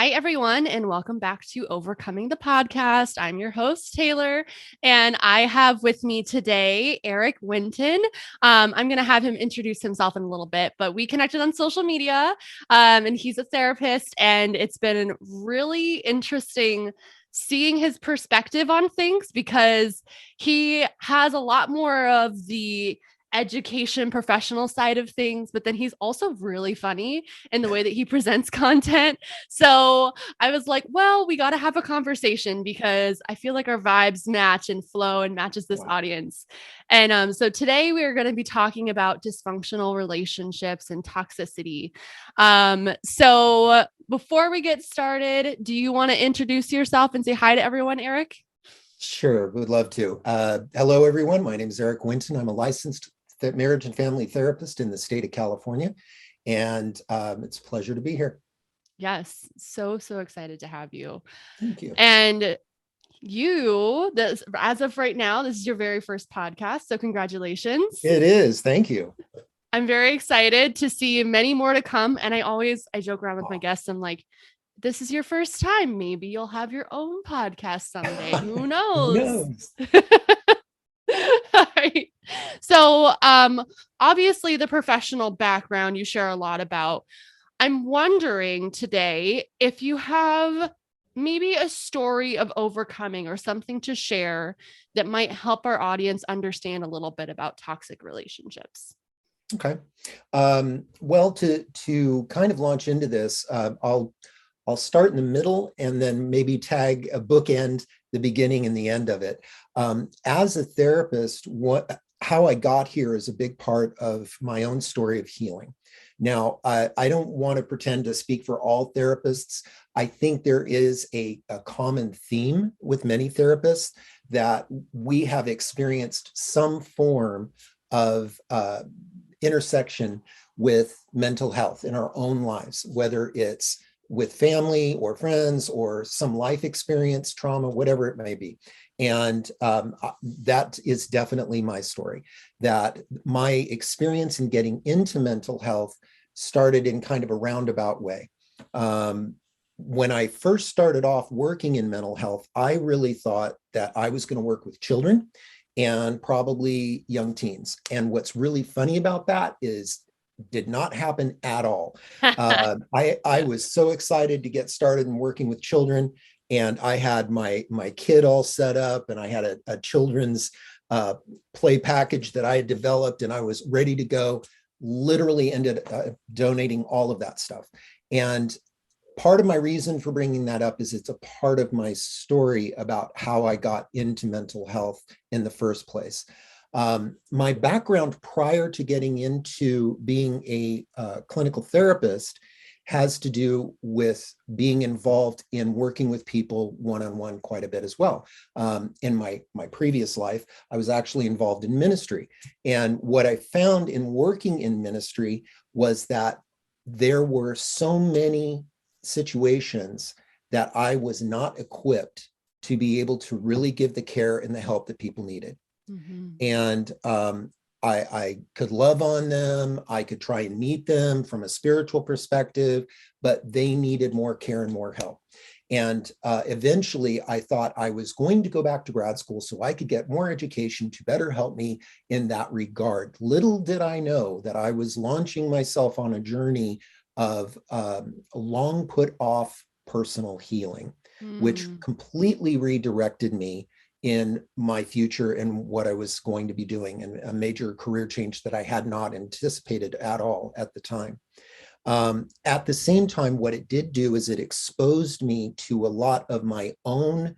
Hi, everyone, and welcome back to Overcoming the Podcast. I'm your host, Taylor, and I have with me today Eric Winton. I'm going to have him introduce himself in a little bit, but we connected on social media, and he's a therapist, and it's been really interesting seeing his perspective on things because he has a lot more of the education professional side of things, but then he's also really funny in the way that he presents content. So I was like, well, we got to have a conversation because I feel like our vibes match and flow and matches this Wow. audience. And so today we are going to be talking about dysfunctional relationships and toxicity. So before we get started, do you want to introduce yourself and say hi to everyone, Eric? Sure, would love to. Hello, everyone. My name is Eric Winton. I'm a licensed marriage and family therapist in the state of California, and it's a pleasure to be here. Yes, so excited to have you. Thank you. And as of right now, this is your very first podcast. So congratulations. It is. Thank you. I'm very excited to see many more to come. And I joke around with my guests. I'm like, this is your first time. Maybe you'll have your own podcast someday. Who Who knows? knows? All right. So, obviously, the professional background you share a lot about. I'm wondering today if you have maybe a story of overcoming or something to share that might help our audience understand a little bit about toxic relationships. Okay. Well, to kind of launch into this, I'll start in the middle and then maybe tag a bookend, the beginning and the end of it. As a therapist, how I got here is a big part of my own story of healing. Now, I don't want to pretend to speak for all therapists. I think there is a common theme with many therapists that we have experienced some form of intersection with mental health in our own lives, whether it's with family or friends or some life experience, trauma, whatever it may be. And that is definitely my story, that my experience in getting into mental health started in kind of a roundabout way. When I first started off working in mental health, I really thought that I was going to work with children and probably young teens. And what's really funny about that is did not happen at all. I was so excited to get started in working with children, and I had my kid all set up, and I had a children's play package that I had developed, and I was ready to go. Literally ended donating all of that stuff. And part of my reason for bringing that up is it's a part of my story about how I got into mental health in the first place. My background prior to getting into being a clinical therapist has to do with being involved in working with people one-on-one quite a bit as well. In my previous life, I was actually involved in ministry. And what I found in working in ministry was that there were so many situations that I was not equipped to be able to really give the care and the help that people needed. Mm-hmm. And I could love on them. I could try and meet them from a spiritual perspective, but they needed more care and more help. And eventually I thought I was going to go back to grad school so I could get more education to better help me in that regard. Little did I know that I was launching myself on a journey of long put off personal healing, which completely redirected me in my future and what I was going to be doing, and a major career change that I had not anticipated at all at the time. At the same time, what it did do is it exposed me to a lot of my own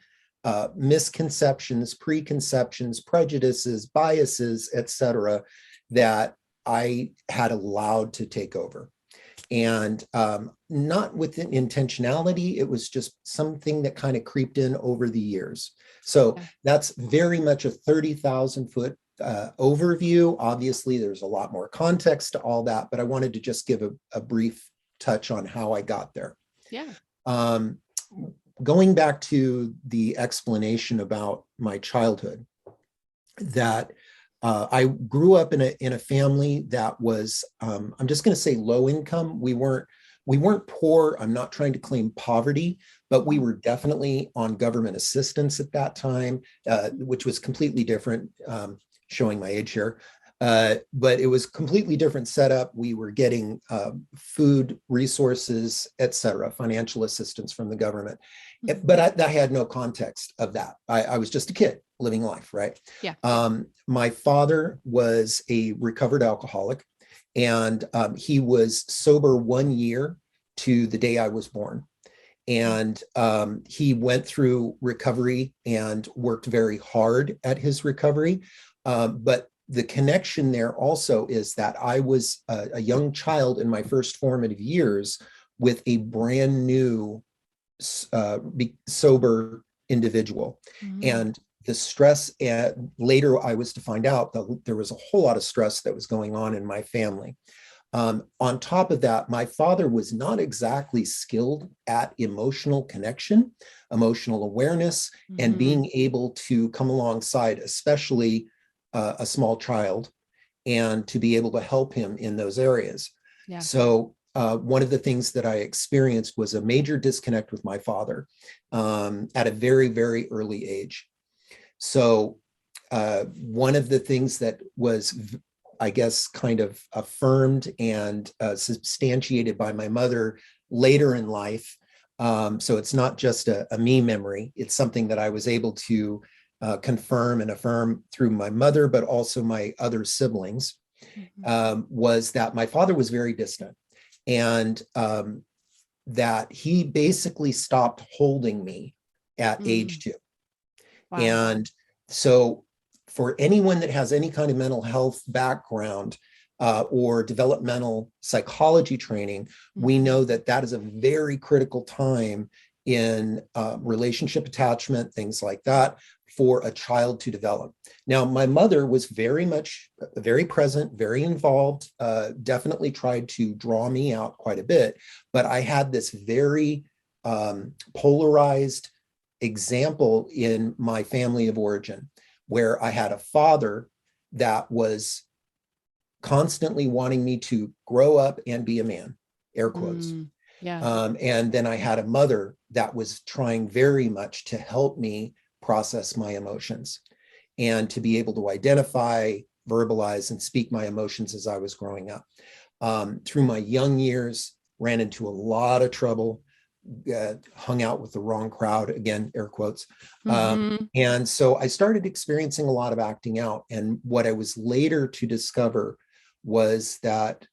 misconceptions, preconceptions, prejudices, biases, etc., that I had allowed to take over. And not with intentionality, it was just something that kind of creeped in over the years. So that's very much a 30,000 foot overview. Obviously, there's a lot more context to all that, but I wanted to just give a brief touch on how I got there. Yeah. Going back to the explanation about my childhood, that I grew up in a family that was, I'm just going to say low income. We weren't We weren't poor. I'm not trying to claim poverty, but we were definitely on government assistance at that time, which was completely different, showing my age here. But it was completely different setup. We were getting food resources, et cetera, financial assistance from the government. But I had no context of that. I was just a kid living life, right? Yeah. My father was a recovered alcoholic, and he was sober 1 year to the day I was born. And he went through recovery and worked very hard at his recovery. But the connection there also is that I was a young child in my first formative years with a brand new sober individual. And the stress, later I was to find out that there was a whole lot of stress that was going on in my family. On top of that, my father was not exactly skilled at emotional connection, emotional awareness, and being able to come alongside, especially a small child, and to be able to help him in those areas. Yeah. So one of the things that I experienced was a major disconnect with my father at a very, very early age. So one of the things that was, I guess, kind of affirmed and substantiated by my mother later in life. So it's not just a me memory. It's something that I was able to confirm and affirm through my mother, but also my other siblings, was that my father was very distant, and that he basically stopped holding me at age 2. Wow. And so for anyone that has any kind of mental health background or developmental psychology training, we know that that is a very critical time in relationship attachment, things like that, for a child to develop. Now, my mother was very present, very involved, definitely tried to draw me out quite a bit, but I had this very polarized example in my family of origin, where I had a father that was constantly wanting me to grow up and be a man, air quotes. And then I had a mother that was trying very much to help me process my emotions and to be able to identify, verbalize, and speak my emotions as I was growing up. Through my young years, ran into a lot of trouble, hung out with the wrong crowd, again, air quotes. And so I started experiencing a lot of acting out. And what I was later to discover was that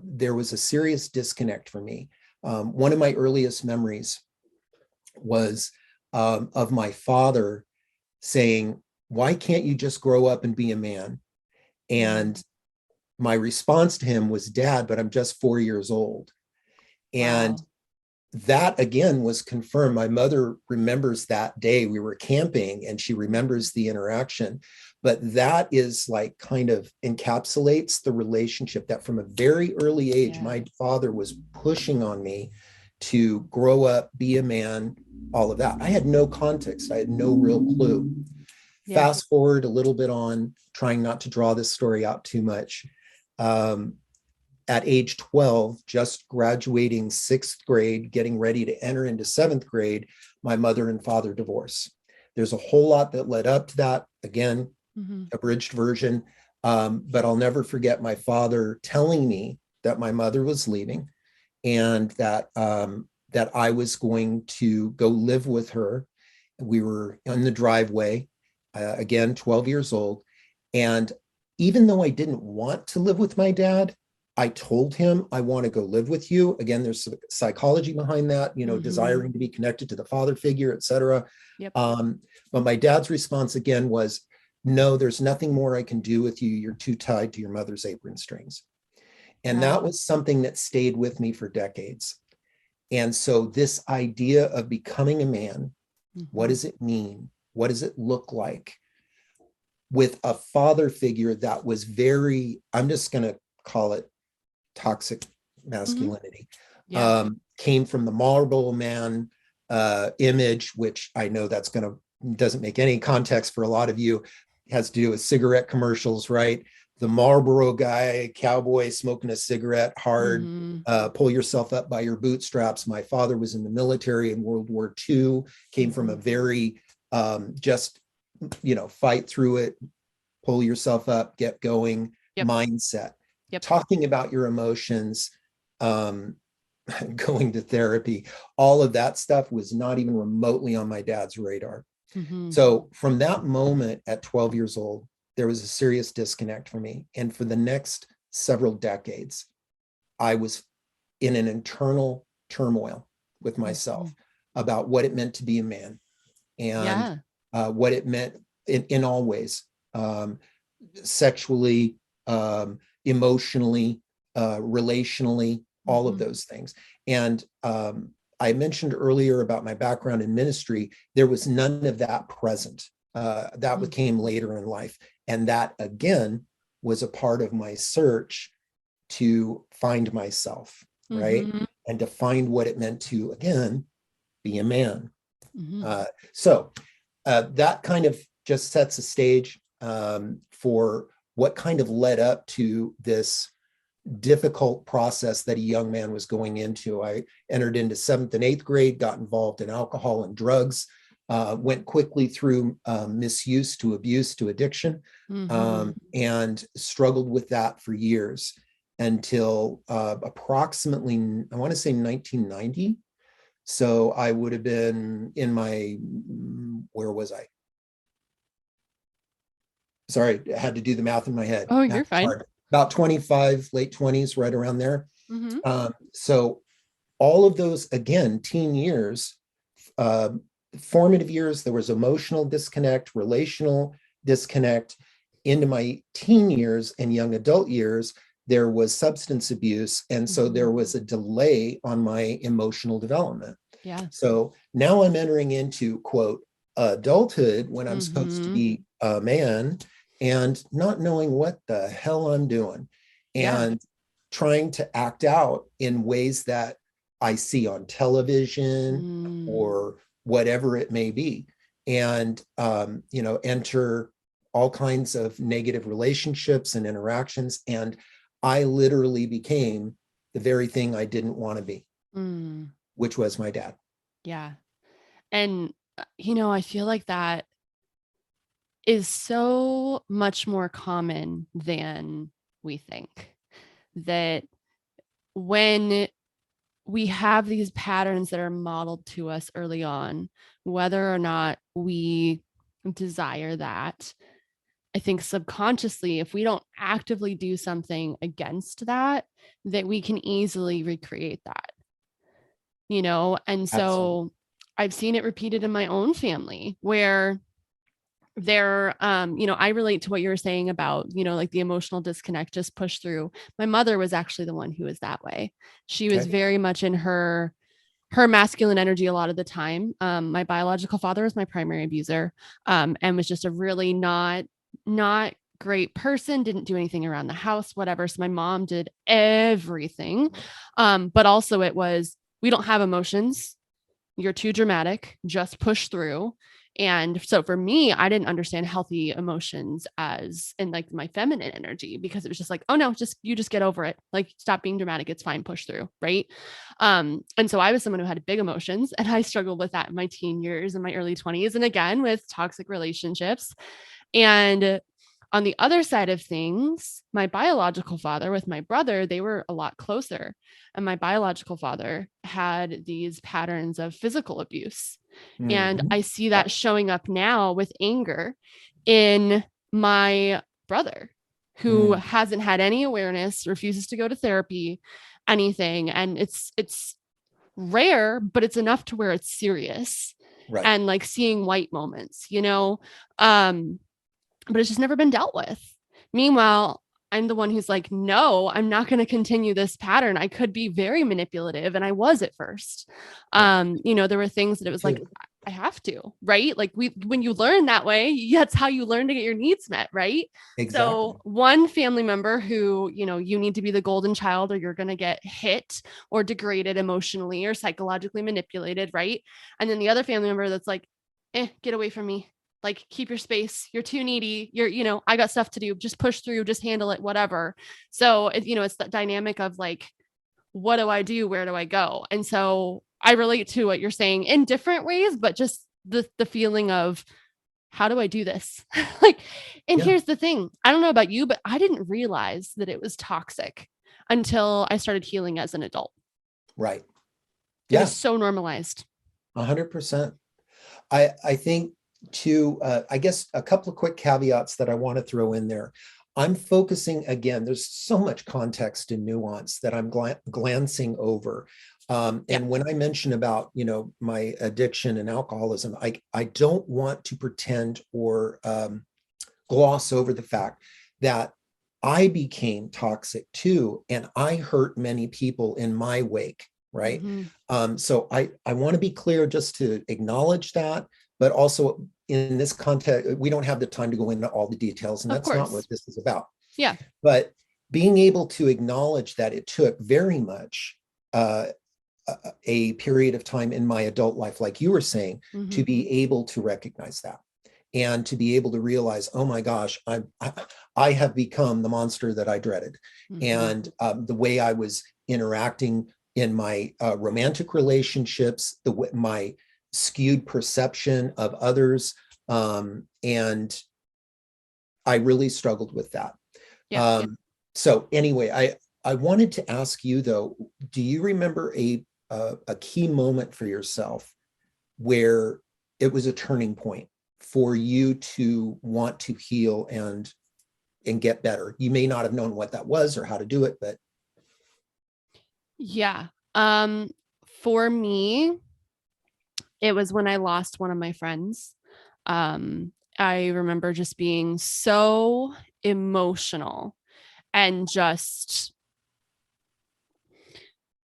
there was a serious disconnect for me. One of my earliest memories was of my father saying, "Why can't you just grow up and be a man?" And my response to him was, "Dad, but I'm just 4 years old." And that again was confirmed. My mother remembers that day we were camping, and she remembers the interaction. But that is like kind of encapsulates the relationship that from a very early age, my father was pushing on me to grow up, be a man, all of that. I had no context. I had no real clue. Fast forward a little bit on, trying not to draw this story out too much. At age 12, just graduating 6th grade, getting ready to enter into 7th grade, my mother and father divorce. There's a whole lot that led up to that. Again, abridged version. But I'll never forget my father telling me that my mother was leaving, and that that I was going to go live with her. We were in the driveway, again, 12 years old. And even though I didn't want to live with my dad, I told him, "I want to go live with you." Again, there's psychology behind that, desiring to be connected to the father figure, et cetera. But my dad's response again was, "No, there's nothing more I can do with you. You're too tied to your mother's apron strings." And that was something that stayed with me for decades. And so this idea of becoming a man, what does it mean? What does it look like? With a father figure that was very, I'm just going to call it toxic masculinity, came from the Marlboro Man image, which I know doesn't make any context for a lot of you, has to do with cigarette commercials, right? the Marlboro guy, cowboy smoking a cigarette hard, Mm-hmm. pull yourself up by your bootstraps. My father was in the military in World War II, came from a Mm-hmm. very just, fight through it, pull yourself up, get going Yep. mindset. Yep. Talking about your emotions, um, going to therapy, all of that stuff was not even remotely on my dad's radar. Mm-hmm. So from that moment at 12 years old, there was a serious disconnect for me. And for the next several decades, I was in an internal turmoil with Mm-hmm. myself about what it meant to be a man and Yeah. what it meant in all ways, um, sexually, emotionally, relationally, all of Mm-hmm. those things. And I mentioned earlier about my background in ministry. There was none of that present. That came later in life. And that, again, was a part of my search to find myself, right? Mm-hmm. And to find what it meant to, again, be a man. Mm-hmm. So that kind of just sets a stage for what kind of led up to this difficult process that a young man was going into. I entered into 7th and 8th grade, got involved in alcohol and drugs, went quickly through misuse to abuse to addiction, Mm-hmm. and struggled with that for years until approximately, I want to say 1990. So I would have been in my, where was I? Sorry, I had to do the math in my head. Oh, you're Math is fine. hard. About 25, late 20s, right around there. Mm-hmm. So all of those, again, teen years, uh, formative years, there was emotional disconnect, relational disconnect. Into my teen years and young adult years, there was substance abuse. And so Mm-hmm. there was a delay on my emotional development. Yeah. So now I'm entering into, quote, adulthood when I'm supposed to Mm-hmm. be a man and not knowing what the hell I'm doing Yeah. and trying to act out in ways that I see on television Mm. or whatever it may be. And, enter all kinds of negative relationships and interactions. And I literally became the very thing I didn't want to be, Mm. which was my dad. Yeah. And, I feel like that is so much more common than we think. That when we have these patterns that are modeled to us early on, whether or not we desire that, I think subconsciously, if we don't actively do something against that, that we can easily recreate that, And Absolutely. so I've seen it repeated in my own family where I relate to what you were saying about, like the emotional disconnect, just push through. My mother was actually the one who was that way. She was Okay. very much in her masculine energy a lot of the time. My biological father was my primary abuser, and was just a really not great person, didn't do anything around the house, whatever. So my mom did everything. But also it was, we don't have emotions. You're too dramatic, just push through. And so for me, I didn't understand healthy emotions as in like my feminine energy, because it was just like, oh no, you just get over it. Like, stop being dramatic. It's fine. Push through. Right. And so I was someone who had big emotions, and I struggled with that in my teen years and my early 20s. And again, with toxic relationships. And on the other side of things, my biological father with my brother, they were a lot closer. And my biological father had these patterns of physical abuse. And Mhm. I see Yeah. that showing up now with anger in my brother, who Mm. hasn't had any awareness, refuses to go to therapy, anything. And it's rare, but it's enough to where it's serious, Right. and like seeing white moments. But it's just never been dealt with. Meanwhile, I'm the one who's like, no, I'm not going to continue this pattern. I could be very manipulative. And I was at first. Yeah. There were things that it was like, Too. I have to, right? Like when you learn that way, that's how you learn to get your needs met, right? So Exactly. one family member who, you need to be the golden child, or you're going to get hit or degraded emotionally or psychologically manipulated, right? And then the other family member that's like, get away from me. like keep your space. You're too needy. I got stuff to do. Just push through, just handle it, whatever. So, it's that dynamic of like, what do I do? Where do I go? And so I relate to what you're saying in different ways, but just the feeling of how do I do this? Like, and Yeah. here's the thing. I don't know about you, but I didn't realize that it was toxic until I started healing as an adult. Right. It was Yeah. so normalized. 100%. I think too, I guess a couple of quick caveats that I want to throw in there. I'm focusing again, there's so much context and nuance that I'm glancing over. Yeah. And when I mention about, my addiction and alcoholism, I don't want to pretend or gloss over the fact that I became toxic too, and I hurt many people in my wake, right? Mm-hmm. So I want to be clear just to acknowledge that, but also in this context, we don't have the time to go into all the details, and Of that's not what course. this is about. Yeah. But being able to acknowledge that it took very much uh, a period of time in my adult life, like you were saying, Mm-hmm. to be able to recognize that and to be able to realize, oh my gosh, I have become the monster that I dreaded. Mm-hmm. And the way I was interacting in my romantic relationships, my skewed perception of others, and I really struggled with that. Yeah. So anyway, I wanted to ask you though, do you remember a key moment for yourself where it was a turning point for you to want to heal and get better? You may not have known what that was or how to do it, but Yeah. Um, for me, it was when I lost one of my friends. I remember just being so emotional and just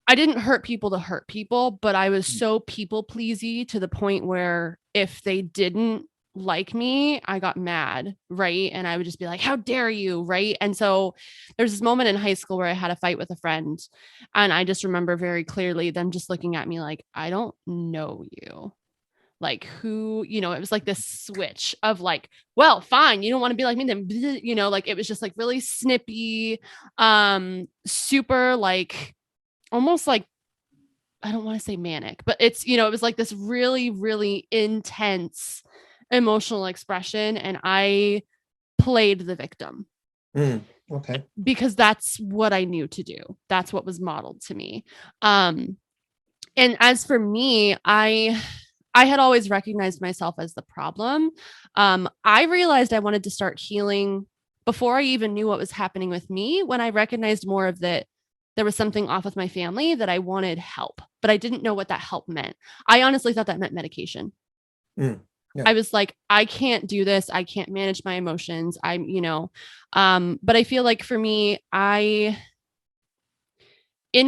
I didn't hurt people to hurt people, but I was so people pleasy to the point where if they didn't like me, I got mad, right? And I would just be like, "How dare you?" Right? And so there's this moment in high school where I had a fight with a friend, and I just remember very clearly them just looking at me like, "I don't know you." Like who, it was like this switch of like, well, fine, you don't want to be like me, then like it was just like really snippy, super like almost like I don't want to say manic, but it was like this really, really intense emotional expression. And I played the victim okay. because that's what I knew to do. That's what was modeled to me. Um, and as for me, I had always recognized myself as the problem. I realized I wanted to start healing before I even knew what was happening with me when I recognized more of that there was something off with my family that I wanted help, but I didn't know what that help meant. I honestly thought that meant medication. Yeah. I was like, I can't do this. I can't manage my emotions. But I feel like for me, in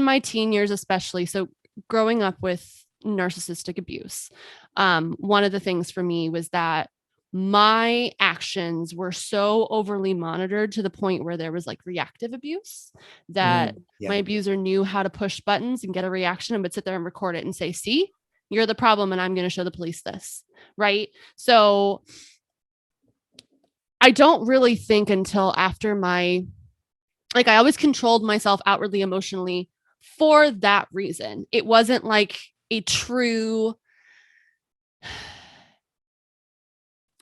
my teen years, especially, so growing up with narcissistic abuse, one of the things for me was that my actions were so overly monitored to the point where there was like reactive abuse that my Yeah. abuser knew how to push buttons and get a reaction and would sit there and record it and say, see, you're the problem and I'm going to show the police this. Right. So I don't really think until after I always controlled myself outwardly emotionally for that reason. It wasn't like a true,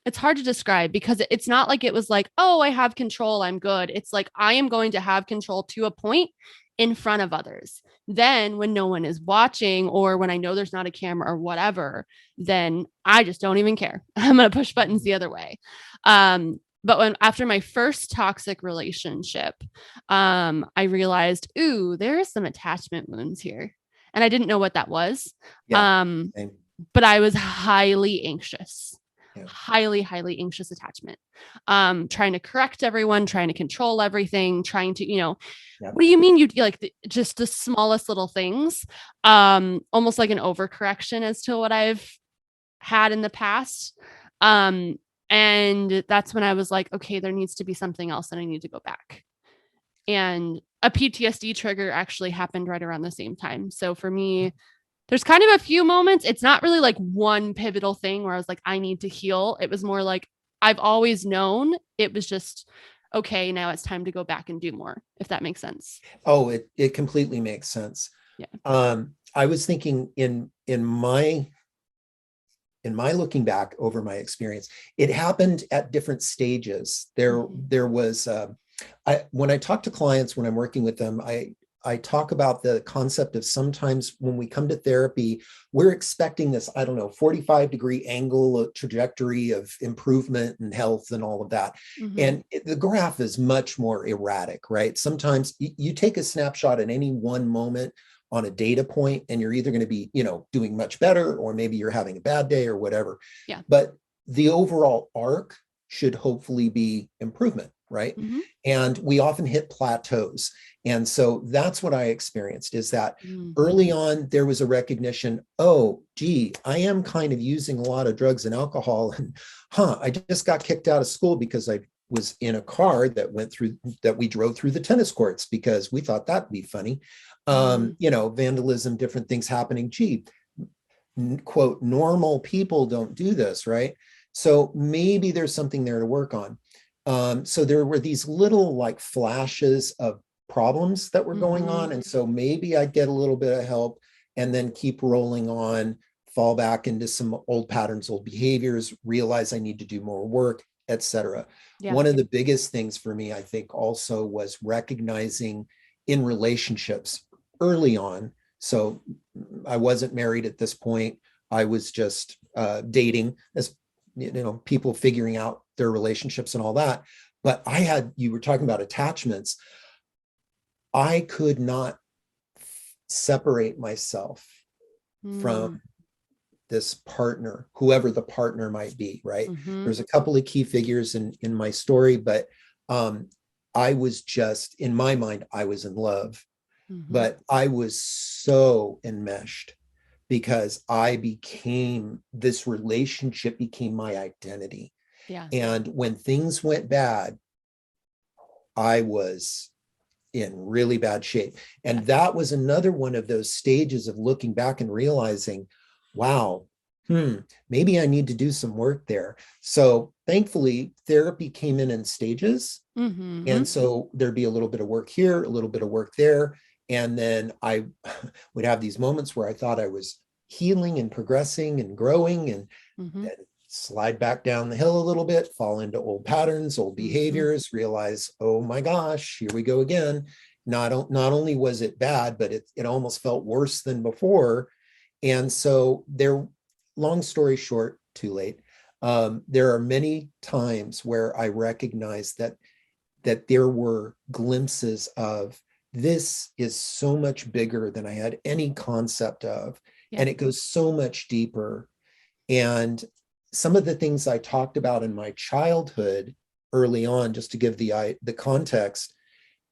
it's hard to describe because it's not like it was like, oh, I have control, I'm good. It's like I am going to have control to a point in front of others. Then when no one is watching or when I know there's not a camera or whatever, then I just don't even care. I'm going to push buttons the other way. But after my first toxic relationship, I realized, ooh, there is some attachment wounds here. And I didn't know what that was. Yeah. Um, Same. but I was highly anxious, Yeah. highly, highly anxious attachment. Trying to correct everyone, trying to control everything, trying to, Yeah. what do you mean you like just the smallest little things? Almost like an overcorrection as to what I've had in the past. And that's when I was like, okay, there needs to be something else and I need to go back. And a PTSD trigger actually happened right around the same time. So for me, There's kind of a few moments. It's not really like one pivotal thing where I was like, I need to heal. It was more like I've always known. It was just, okay, now it's time to go back and do more, if that makes sense. Oh, it completely makes sense. Yeah. I was thinking in my looking back over my experience, it happened at different stages. There was when I talk to clients, when I'm working with them, I talk about the concept of sometimes when we come to therapy, we're expecting this, I don't know, 45-degree angle trajectory of improvement and health and all of that. Mm-hmm. And the graph is much more erratic, right? Sometimes you take a snapshot at any one moment on a data point, and you're either going to be, doing much better, or maybe you're having a bad day or whatever. Yeah. But the overall arc should hopefully be improvement, right? Mm-hmm. And we often hit plateaus. And so that's what I experienced, is that Mm-hmm. early on, there was a recognition, oh, gee, I am kind of using a lot of drugs and alcohol. And I just got kicked out of school because I was in a car that we drove through the tennis courts because we thought that'd be funny. Vandalism, different things happening. Gee, quote, normal people don't do this, right? So maybe there's something there to work on. So there were these little like flashes of problems that were going on. And so maybe I'd get a little bit of help and then keep rolling on, fall back into some old patterns, old behaviors, realize I need to do more work, etc. Yeah. One of the biggest things for me, I think, also was recognizing in relationships early on. So I wasn't married at this point. I was just dating, as people figuring out their relationships and all that. But you were talking about attachments. I could not separate myself from this partner, whoever the partner might be, right? There's a couple of key figures in my story, but I was just, in my mind, I was in love, but I was so enmeshed because this relationship became my identity. Yeah. And when things went bad, I was in really bad shape. And that was another one of those stages of looking back and realizing, wow, maybe I need to do some work there. So thankfully, therapy came in stages. And so there'd be a little bit of work here, a little bit of work there. And then I would have these moments where I thought I was healing and progressing and growing, and slide back down the hill a little bit, fall into old patterns, old behaviors, realize, oh my gosh, here we go again. Not only was it bad, but it almost felt worse than before. And so long story short, too late. There are many times where I recognized that there were glimpses of, this is so much bigger than I had any concept of. Yeah. And it goes so much deeper. And some of the things I talked about in my childhood early on, just to give the context,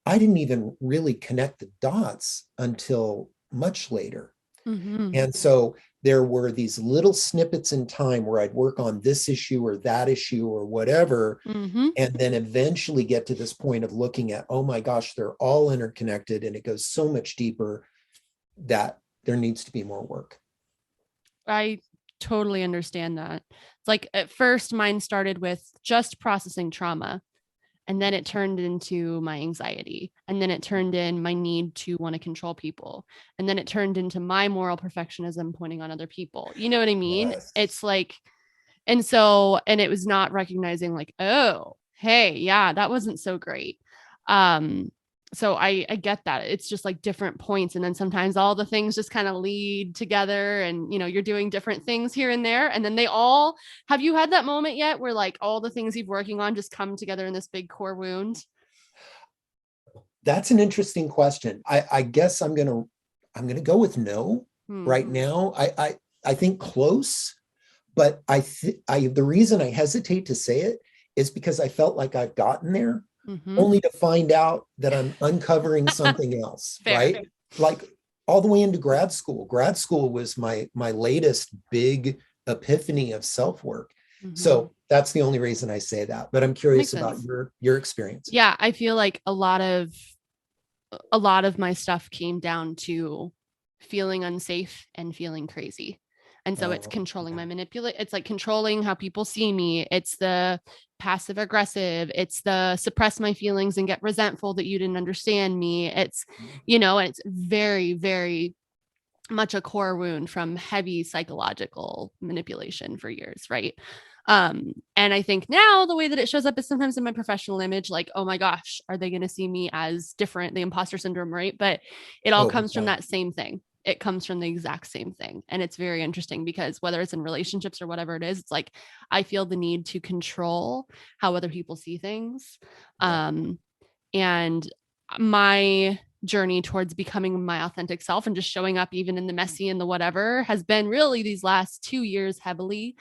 I didn't even really connect the dots until much later. And so there were these little snippets in time where I'd work on this issue or that issue or whatever, and then eventually get to this point of looking at, oh my gosh, they're all interconnected, and it goes so much deeper that there needs to be more work. I totally understand that. It's like at first mine started with just processing trauma, and then it turned into my anxiety, and then it turned in my need to want to control people, and then it turned into my moral perfectionism pointing on other people. You know what I mean? Yes. It's like, and it was not recognizing like, oh, hey, yeah, that wasn't so great. So I get that. It's just like different points. And then sometimes all the things just kind of lead together, and, you're doing different things here and there. And then have you had that moment yet where like all the things you're working on just come together in this big core wound? That's an interesting question. I guess I'm going to go with no right now. I think close, but the reason I hesitate to say it is because I felt like I've gotten there, only to find out that I'm uncovering something else, right? Like all the way into grad school. Grad school was my latest big epiphany of self-work. So that's the only reason I say that, but I'm curious about your experience. Yeah. I feel like a lot of my stuff came down to feeling unsafe and feeling crazy. And so it's Oh, controlling yeah. my manipulate. It's like controlling how people see me. It's the passive aggressive. It's the suppress my feelings and get resentful that you didn't understand me. It's, and it's very, very much a core wound from heavy psychological manipulation for years, right? And I think now the way that it shows up is sometimes in my professional image, like, oh my gosh, are they going to see me as different, the imposter syndrome, right? But it all Oh, comes from yeah. that same thing. It comes from the exact same thing. And it's very interesting because whether it's in relationships or whatever it is, it's like I feel the need to control how other people see things. Yeah. And my journey towards becoming my authentic self and just showing up even in the messy and the whatever has been really these last 2 years heavily.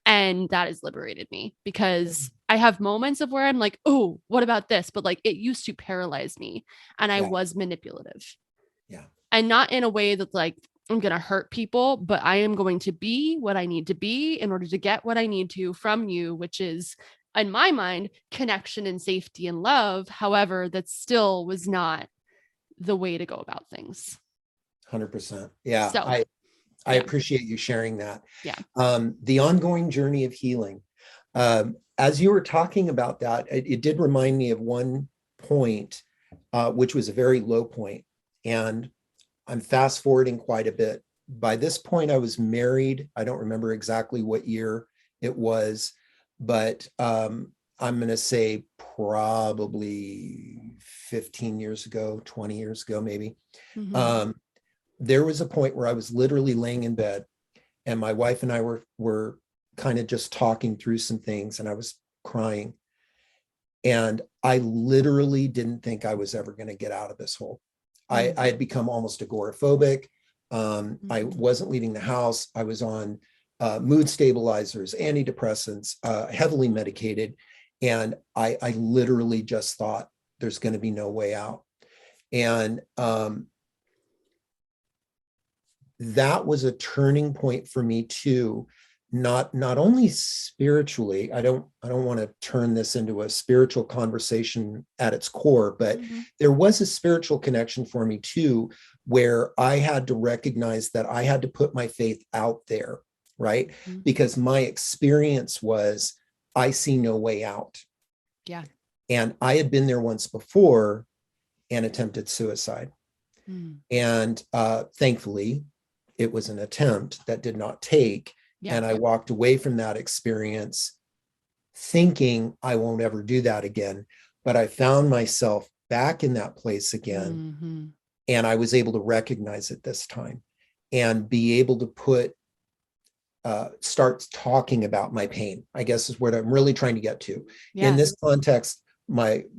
And that has liberated me because I have moments of where I'm like, oh, what about this? But like it used to paralyze me and I Yeah. was manipulative, Yeah. and not in a way that's like, I'm going to hurt people, but I am going to be what I need to be in order to get what I need to from you, which is, in my mind, connection and safety and love. However, that still was not the way to go about things. 100%. Yeah. So, I yeah, appreciate you sharing that. yeah. The ongoing journey of healing. As you were talking about that, it did remind me of one point, which was a very low point. And I'm fast forwarding quite a bit. By this point, I was married. I don't remember exactly what year it was, but I'm going to say probably 15 years ago, 20 years ago, maybe. Mm-hmm. Um, there was a point where I was literally laying in bed, and my wife and I were kind of just talking through some things, and I was crying. And I literally didn't think I was ever going to get out of this hole. Mm-hmm. I had become almost agoraphobic. I Mm-hmm. wasn't leaving the house. I was on mood stabilizers, antidepressants, heavily medicated. And I literally just thought there's going to be no way out. And that was a turning point for me too, not only spiritually. I don't want to turn this into a spiritual conversation at its core, but Mm-hmm. there was a spiritual connection for me too, where I had to recognize that I had to put my faith out there, right? Mm-hmm. Because my experience was I see no way out. Yeah. And I had been there once before and attempted suicide. Mm-hmm. And thankfully, it was an attempt that did not take. Yeah. And I walked away from that experience thinking I won't ever do that again. But I found myself back in that place again. Mm-hmm. And I was able to recognize it this time and be able to start talking about my pain, I guess is what I'm really trying to get to. In Yeah. this context, I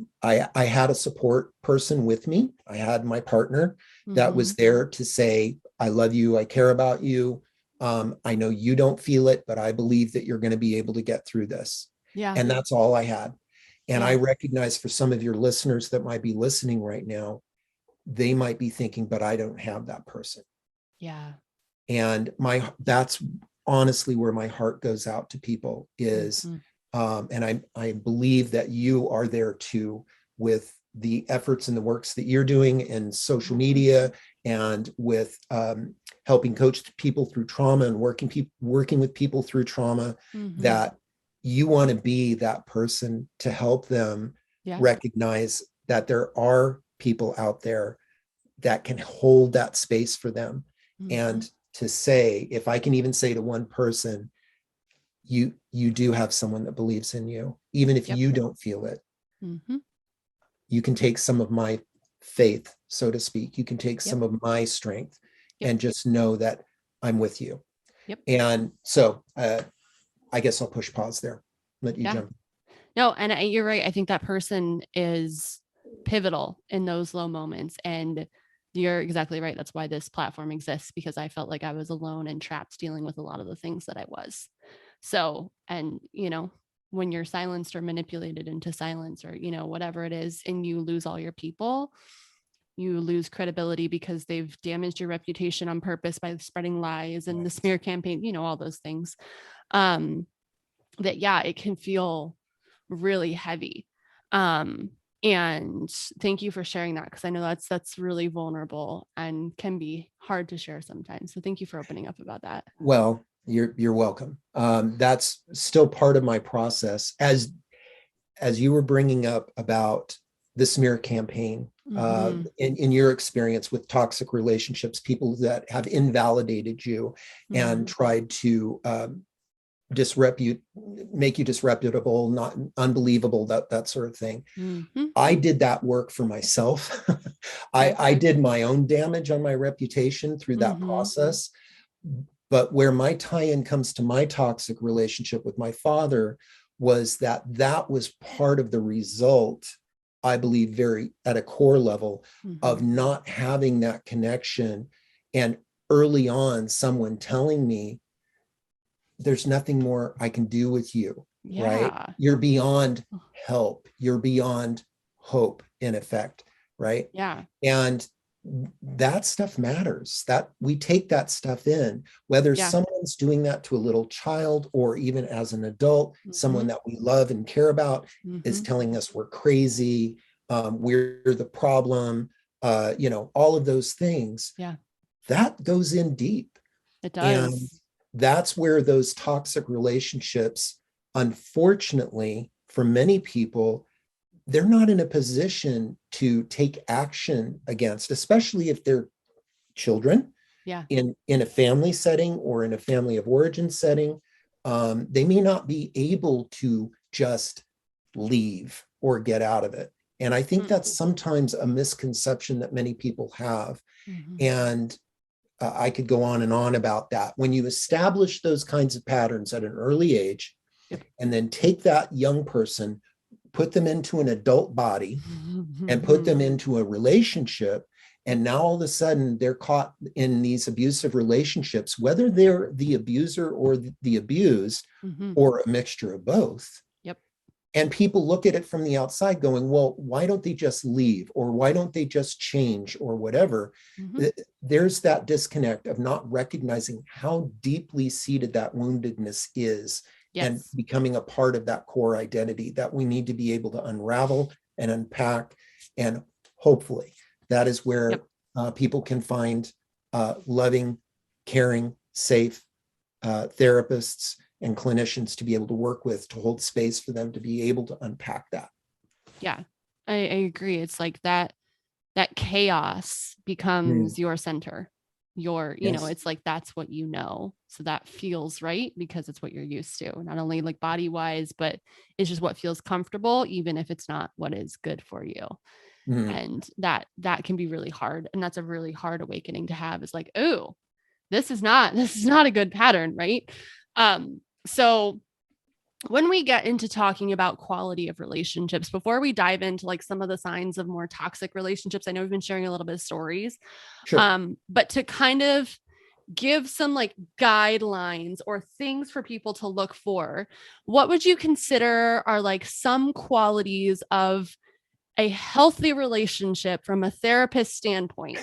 had a support person with me. I had my partner that Mm-hmm. was there to say, I love you, I care about you. I know you don't feel it, but I believe that you're going to be able to get through this. Yeah. And that's all I had. And I Yeah. recognize for some of your listeners that might be listening right now, they might be thinking, but I don't have that person. Yeah. And that's honestly where my heart goes out to people is, Mm-hmm. and I believe that you are there too, with the efforts and the works that you're doing in social media and with helping coach people through trauma and working with people through trauma, Mm-hmm. that you want to be that person to help them Yeah. recognize that there are people out there that can hold that space for them. Mm-hmm. And to say, if I can even say to one person, you do have someone that believes in you, even if Yep. you don't feel it. Mm-hmm. You can take some of my faith, so to speak. You can take Yep. some of my strength Yep. and just know that I'm with you. Yep. And so I guess I'll push pause there. Let you Yeah. jump. No, and you're right. I think that person is pivotal in those low moments. And you're exactly right. That's why this platform exists, because I felt like I was alone and trapped dealing with a lot of the things that I was. So, and, when you're silenced or manipulated into silence or, whatever it is, and you lose all your people, you lose credibility because they've damaged your reputation on purpose by spreading lies and the smear campaign, all those things. That, yeah, it can feel really heavy. Um, And thank you for sharing that, because I know that's really vulnerable and can be hard to share sometimes. So thank you for opening up about that. Well, you're welcome. That's still part of my process. As you were bringing up about the smear campaign, in your experience with toxic relationships, people that have invalidated you and tried to make you disreputable, not unbelievable, that sort of thing. I did that work for myself. I did my own damage on my reputation through that process. But where my tie-in comes to my toxic relationship with my father was that was part of the result, I believe, very at a core level of not having that connection. And early on, someone telling me, there's nothing more I can do with you, right? You're beyond help. You're beyond hope, in effect, right? Yeah. And that stuff matters. That we take that stuff in, whether someone's doing that to a little child or even as an adult, someone that we love and care about is telling us we're crazy, we're the problem, all of those things. Yeah. That goes in deep. It does. And that's where those toxic relationships, unfortunately, for many people, they're not in a position to take action against, especially if they're children in a family setting or in a family of origin setting. They may not be able to just leave or get out of it. And I think that's sometimes a misconception that many people have. And I could go on and on about that. When you establish those kinds of patterns at an early age, and then take that young person, put them into an adult body, and put them into a relationship, and now all of a sudden they're caught in these abusive relationships, whether they're the abuser or the abused, or a mixture of both. And people look at it from the outside going, well, why don't they just leave? Or why don't they just change or whatever? There's that disconnect of not recognizing how deeply seated that woundedness is and becoming a part of that core identity that we need to be able to unravel and unpack. And hopefully that is where people can find loving, caring, safe therapists and clinicians to be able to work with, to hold space for them to be able to unpack that. Yeah, I agree. It's like that chaos becomes your center. It's like, that's what so that feels right because it's what you're used to, not only like body wise, but it's just what feels comfortable, even if it's not what is good for you. And that can be really hard. And that's a really hard awakening to have. It's like, oh, this is not a good pattern, right? So when we get into talking about quality of relationships, before we dive into like some of the signs of more toxic relationships, I know we've been sharing a little bit of stories, but to kind of give some like guidelines or things for people to look for, what would you consider are like some qualities of a healthy relationship from a therapist standpoint?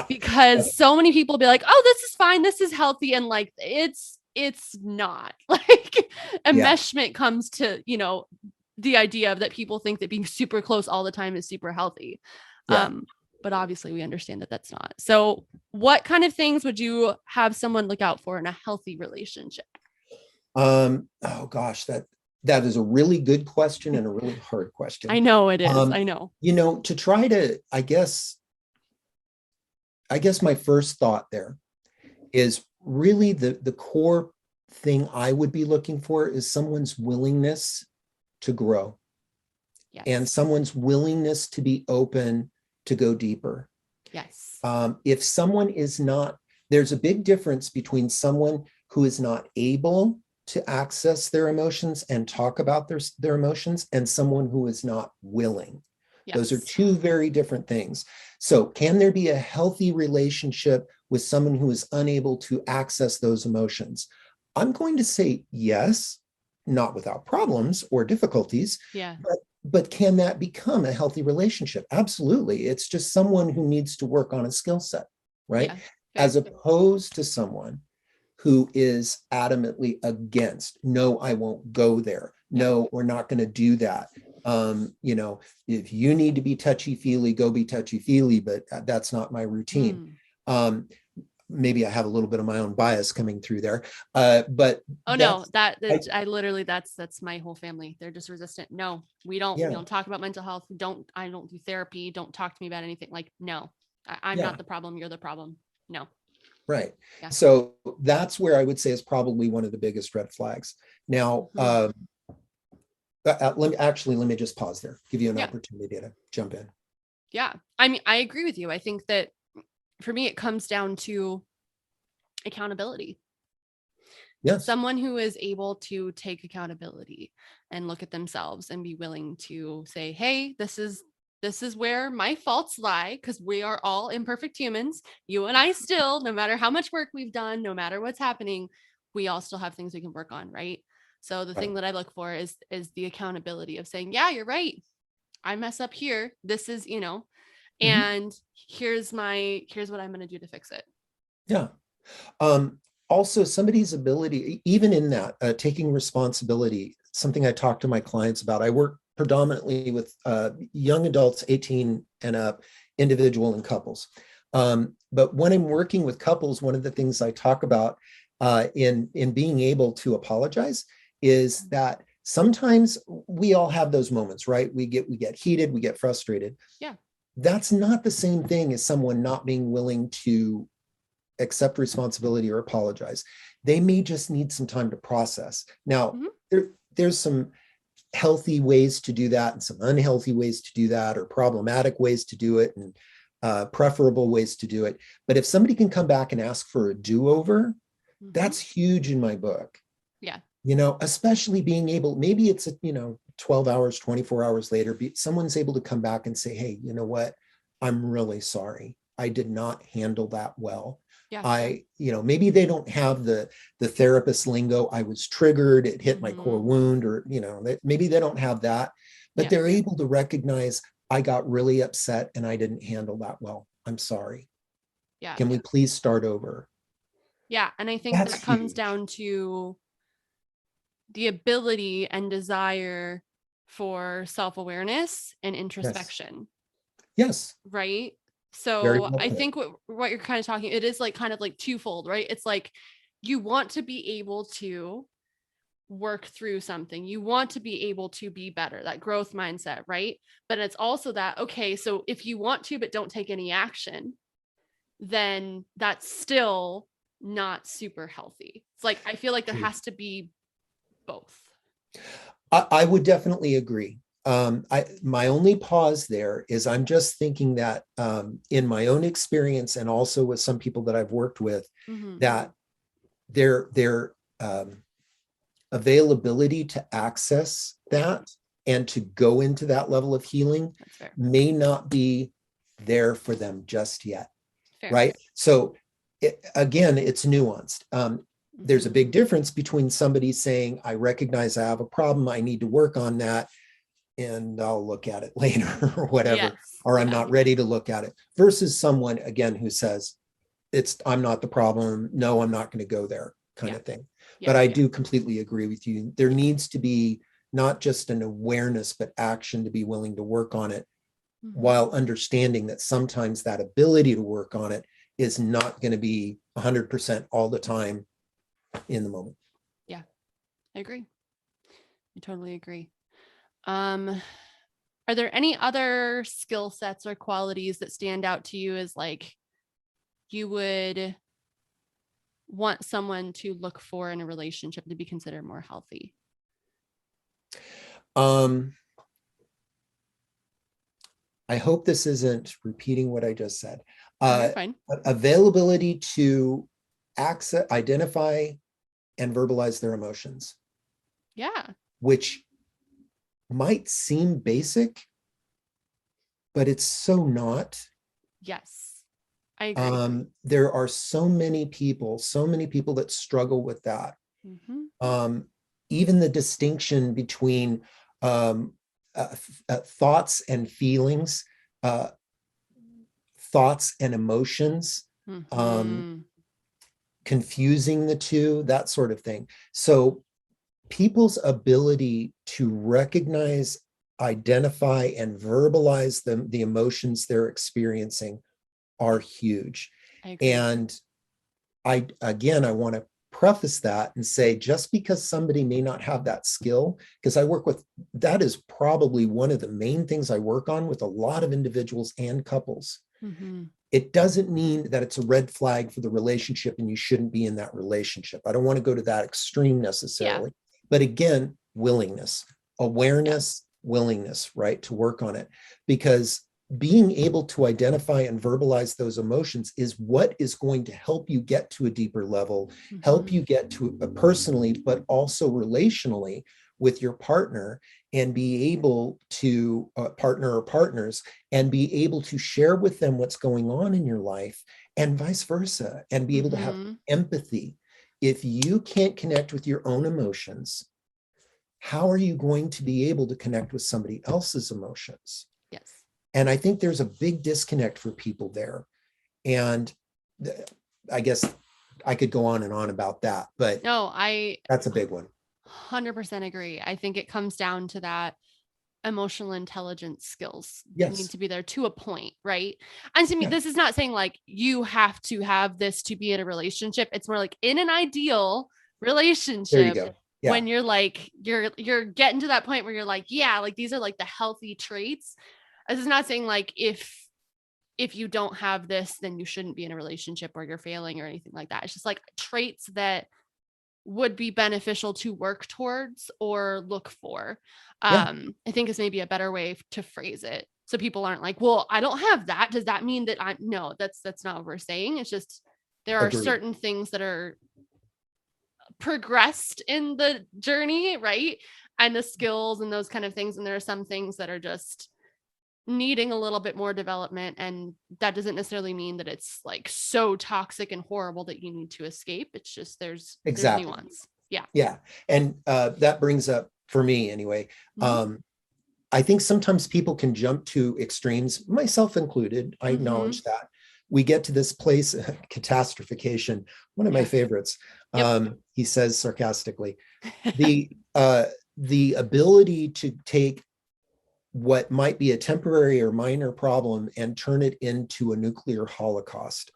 Because so many people be like, oh, this is fine, this is healthy, and like it's not. Like enmeshment comes to the idea of that people think that being super close all the time is super healthy. But obviously we understand that that's not. So what kind of things would you have someone look out for in a healthy relationship? Oh gosh, that is a really good question and a really hard question. I know it is. I know. To try to, I guess my first thought there is really the core thing I would be looking for is someone's willingness to grow and someone's willingness to be open to go deeper. If someone is not, there's a big difference between someone who is not able to access their emotions and talk about their emotions and someone who is not willing. Those are two very different things. So can there be a healthy relationship with someone who is unable to access those emotions? I'm going to say yes, not without problems or difficulties, but can that become a healthy relationship? Absolutely. It's just someone who needs to work on a skill set, right? As opposed to someone who is adamantly against, no, I won't go there. No, we're not going to do that. If you need to be touchy-feely, go be touchy-feely, but that's not my routine. Um, Maybe I have a little bit of my own bias coming through there. But no, I, I literally, that's my whole family. They're just resistant. No, we don't talk about mental health. I don't do therapy. Don't talk to me about anything. Like, no, I'm not the problem. You're the problem. No. Right. Yeah. So that's where I would say is probably one of the biggest red flags. Now, let me just pause there, give you an opportunity to jump in. Yeah. I mean, I agree with you. I think that for me, it comes down to accountability. Yes. Someone who is able to take accountability and look at themselves and be willing to say, hey, this is where my faults lie, because we are all imperfect humans. You and I still, no matter how much work we've done, no matter what's happening, we all still have things we can work on, right? So the thing that I look for is the accountability of saying, yeah, you're right. I mess up here. This is, and here's what I'm going to do to fix it. Yeah. Also, somebody's ability, even in that, taking responsibility, something I talk to my clients about. I work predominantly with young adults, 18 and up, individual and couples. But when I'm working with couples, one of the things I talk about in being able to apologize is that sometimes we all have those moments, right? We get heated, we get frustrated. Yeah. That's not the same thing as someone not being willing to accept responsibility or apologize. They may just need some time to process. Now, there's some healthy ways to do that and some unhealthy ways to do that, or problematic ways to do it, and preferable ways to do it. But if somebody can come back and ask for a do-over, that's huge in my book. Yeah. Especially being able, maybe it's 12 hours, 24 hours later, someone's able to come back and say, hey, you know what? I'm really sorry. I did not handle that well. Yeah. Maybe they don't have the therapist lingo. I was triggered. It hit my core wound, or, maybe they don't have that, but they're able to recognize, I got really upset and I didn't handle that well. I'm sorry. Yeah. Can we please start over? Yeah. And I think that comes down to the ability and desire for self-awareness and introspection. Yes. Right. So I think what you're kind of talking, it is kind of twofold, right? It's like, you want to be able to work through something. You want to be able to be better, that growth mindset, right? But it's also that, okay, so if you want to, but don't take any action, then that's still not super healthy. It's like, I feel like there has to be both. I would definitely agree. My only pause there is I'm just thinking that in my own experience, and also with some people that I've worked with, that their availability to access that and to go into that level of healing may not be there for them just yet. Fair. Right? So again, it's nuanced. There's a big difference between somebody saying, I recognize I have a problem, I need to work on that, and I'll look at it later or whatever, or I'm not ready to look at it, versus someone, again, who says, I'm not the problem. No, I'm not going to go there, kind of thing. But I do completely agree with you. There needs to be not just an awareness, but action to be willing to work on it, while understanding that sometimes that ability to work on it is not going to be 100% all the time in the moment. Yeah, I agree. I totally agree. Are there any other skill sets or qualities that stand out to you as you would want someone to look for in a relationship to be considered more healthy? I hope this isn't repeating what I just said. Fine. Availability to access, identify, and verbalize their emotions. Yeah. Which might seem basic, but it's so not. Yes, I agree. There are so many people that struggle with that. Even the distinction between thoughts and feelings, thoughts and emotions, confusing the two, that sort of thing. So people's ability to recognize identify and verbalize the emotions they're experiencing are huge. I agree. And I want to preface that and say, just because somebody may not have that skill, because I work with, that is probably one of the main things I work on with a lot of individuals and couples. Mm-hmm. It doesn't mean that it's a red flag for the relationship and you shouldn't be in that relationship. I don't want to go to that extreme necessarily. Yeah. But again, willingness, awareness, willingness, right, to work on it. Because being able to identify and verbalize those emotions is what is going to help you get to a deeper level, help you get to personally, but also relationally with your partner, and be able to partner or partners, and be able to share with them what's going on in your life, and vice versa, and be able to have empathy. If you can't connect with your own emotions, how are you going to be able to connect with somebody else's emotions? Yes. And I think there's a big disconnect for people there. And I guess I could go on and on about that, but no, that's a big one. 100% agree. I think it comes down to that emotional intelligence skills need to be there to a point, right? And to me, this is not saying like you have to have this to be in a relationship. It's more like in an ideal relationship. There you go. Yeah. When you're like, you're getting to that point where you're like, yeah, like these are like the healthy traits. This is not saying like if you don't have this, then you shouldn't be in a relationship or you're failing or anything like that. It's just like traits that would be beneficial to work towards or look for. I think is maybe a better way to phrase it. So people aren't like, well, I don't have that. Does that mean that I'm no, that's not what we're saying. It's just, there are certain things that are progressed in the journey, right? And the skills and those kind of things. And there are some things that are just needing a little bit more development. And that doesn't necessarily mean that it's like so toxic and horrible that you need to escape. It's just, there's nuance. Yeah. And that brings up, for me anyway, I think sometimes people can jump to extremes, myself included. I acknowledge that. We get to this place, catastrophification, one of my favorites. He says sarcastically, the ability to take what might be a temporary or minor problem and turn it into a nuclear holocaust.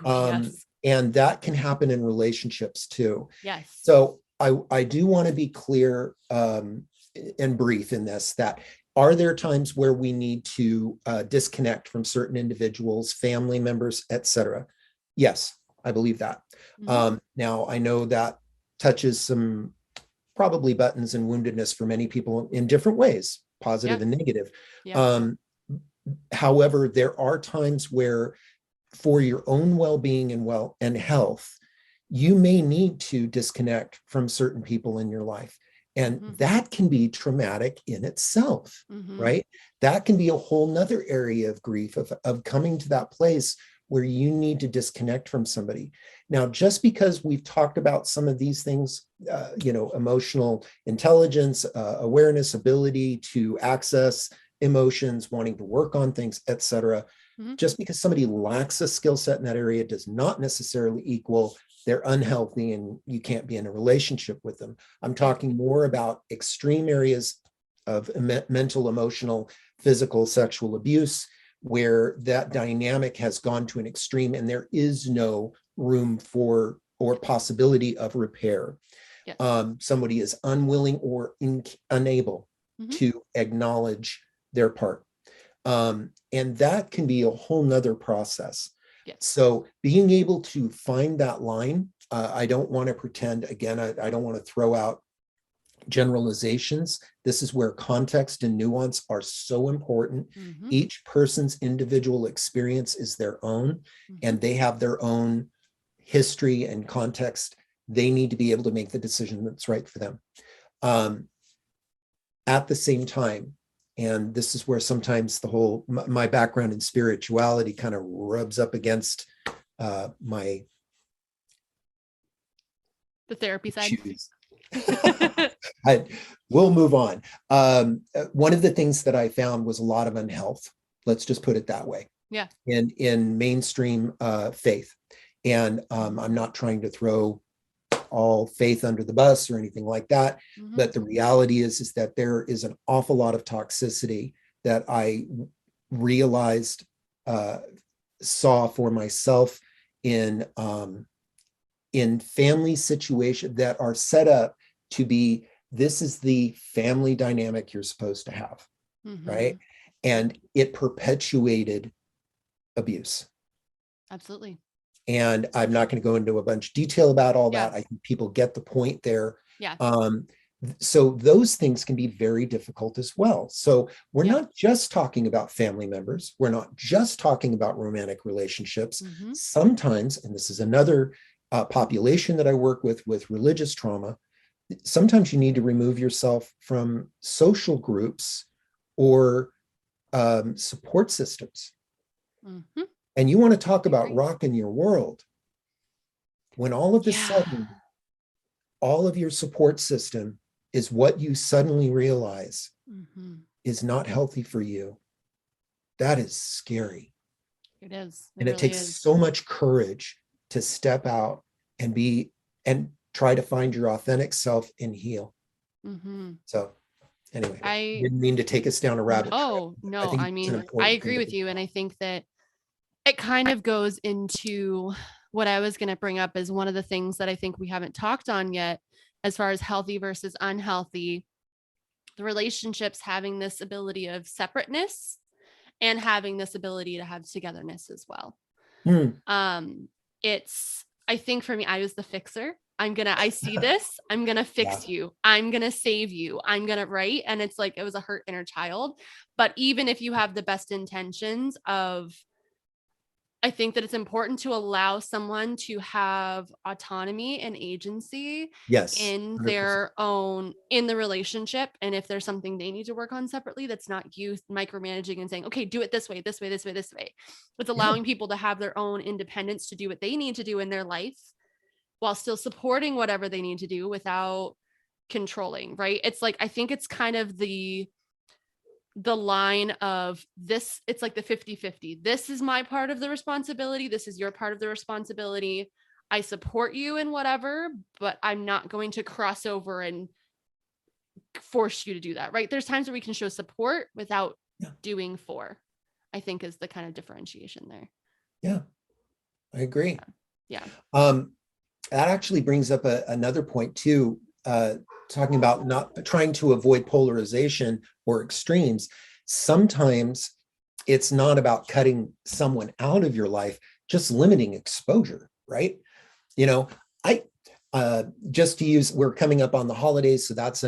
And that can happen in relationships too. Yes. So I do want to be clear and brief in this, that are there times where we need to disconnect from certain individuals, family members, etc.? Yes, I believe that. Now, I know that touches some probably buttons and woundedness for many people in different ways, positive and negative. However, there are times where for your own well-being and health, you may need to disconnect from certain people in your life. And that can be traumatic in itself, right? That can be a whole nother area of grief, of coming to that place where you need to disconnect from somebody. Now, just because we've talked about some of these things, emotional intelligence, awareness, ability to access emotions, wanting to work on things, etc. Just because somebody lacks a skill set in that area does not necessarily equal they're unhealthy and you can't be in a relationship with them. I'm talking more about extreme areas of mental, emotional, physical, sexual abuse, where that dynamic has gone to an extreme and there is no room for or possibility of repair. Somebody is unwilling or unable to acknowledge their part. And that can be a whole nother process. So being able to find that line, I don't want to pretend, again, I don't want to throw out generalizations. This is where context and nuance are so important. Each person's individual experience is their own, and they have their own history and context. They need to be able to make the decision that's right for them. At the same time, and this is where sometimes the whole, my background in spirituality kind of rubs up against the therapy side. We'll move on. One of the things that I found was a lot of unhealth. Let's just put it that way. In mainstream faith. And I'm not trying to throw all faith under the bus or anything like that. Mm-hmm. But the reality is that there is an awful lot of toxicity that I realized, saw for myself in family situations that are set up to be, this is the family dynamic you're supposed to have, right? And it perpetuated abuse. Absolutely. And I'm not going to go into a bunch of detail about all that. I think people get the point there. Yeah. So those things can be very difficult as well. So we're not just talking about family members. We're not just talking about romantic relationships. Sometimes, and this is another population that I work with religious trauma, sometimes you need to remove yourself from social groups or support systems. And you want to talk about rocking your world. When all of a sudden, all of your support system is what you suddenly realize is not healthy for you. That is scary. It is. And it takes so much courage to step out and try to find your authentic self and heal. So anyway, I didn't mean to take us down a rabbit trail. No. I mean, I agree with you. And I think that it kind of goes into what I was going to bring up as one of the things that I think we haven't talked on yet, as far as healthy versus unhealthy, the relationships having this ability of separateness and having this ability to have togetherness as well. I think for me, I was the fixer. I see this, I'm going to fix you. I'm going to save you. I'm going to, right. And it's like, it was a hurt inner child. But even if you have the best intentions of, I think that it's important to allow someone to have autonomy and agency in 100%. Their own, in the relationship. And if there's something they need to work on separately, that's not you micromanaging and saying, okay, do it this way, this way, this way, this way. It's allowing people to have their own independence to do what they need to do in their life while still supporting whatever they need to do without controlling, right? It's like, I think it's kind of the line of this, it's like the 50-50. This is my part of the responsibility. This is your part of the responsibility. I support you in whatever, but I'm not going to cross over and force you to do that, right? There's times where we can show support without doing for, I think is the kind of differentiation there. Yeah, I agree. Yeah. That actually brings up another point too, talking about not trying to avoid polarization or extremes. Sometimes it's not about cutting someone out of your life, just limiting exposure, right? Just to use, we're coming up on the holidays, so that's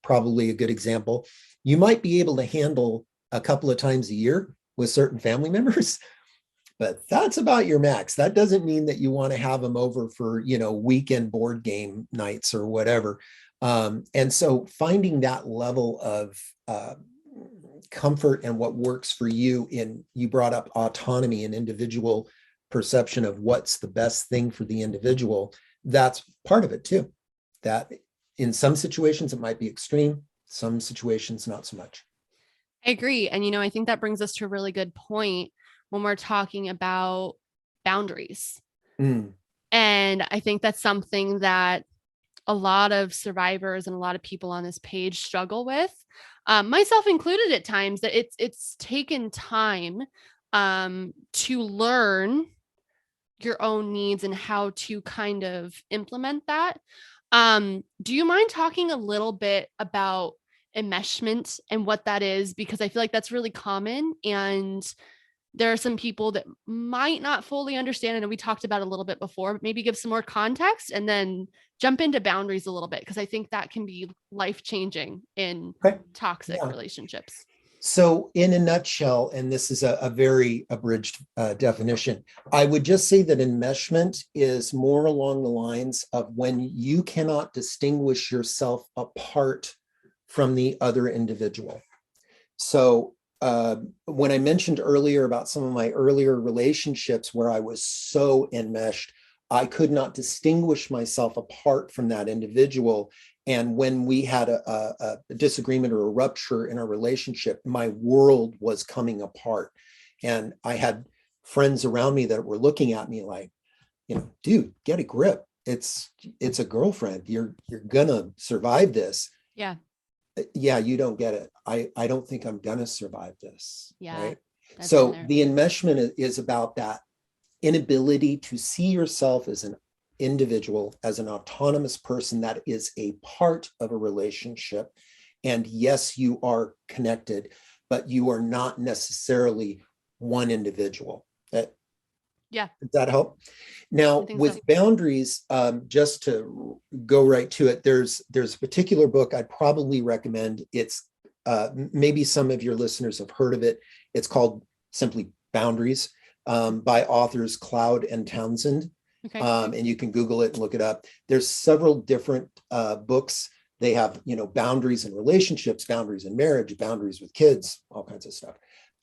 probably a good example. You might be able to handle a couple of times a year with certain family members, but that's about your max. That doesn't mean that you want to have them over for, weekend board game nights or whatever. And so finding that level of comfort and what works for you you brought up autonomy and individual perception of what's the best thing for the individual. That's part of it too. That in some situations it might be extreme, some situations not so much. I agree. And, I think that brings us to a really good point when we're talking about boundaries. And I think that's something that a lot of survivors and a lot of people on this page struggle with, myself included at times, that it's taken time to learn your own needs and how to kind of implement that. Do you mind talking a little bit about enmeshment and what that is? Because I feel like that's really common, and there are some people that might not fully understand it. And we talked about it a little bit before, but maybe give some more context and then jump into boundaries a little bit, because I think that can be life-changing in toxic relationships. So in a nutshell, and this is a very abridged definition, I would just say that enmeshment is more along the lines of when you cannot distinguish yourself apart from the other individual. So when I mentioned earlier about some of my earlier relationships where I was so enmeshed, I could not distinguish myself apart from that individual. And when we had a disagreement or a rupture in our relationship, my world was coming apart. And I had friends around me that were looking at me like, dude, get a grip. it's a girlfriend. You're gonna survive this. Yeah. Yeah, you don't get it. I don't think I'm gonna survive this. Yeah. Right. I've been So there. the enmeshment is about that inability to see yourself as an individual, as an autonomous person that is a part of a relationship. And yes, you are connected, but you are not necessarily one individual. Yeah. Does that help? I Now, think so. with boundaries, just to go right to it, there's a particular book I'd probably recommend. It's maybe some of your listeners have heard of it. It's called simply Boundaries, by authors Cloud and Townsend. Okay. And you can Google it and look it up. There's several different books. They have, boundaries in relationships, boundaries in marriage, boundaries with kids, all kinds of stuff.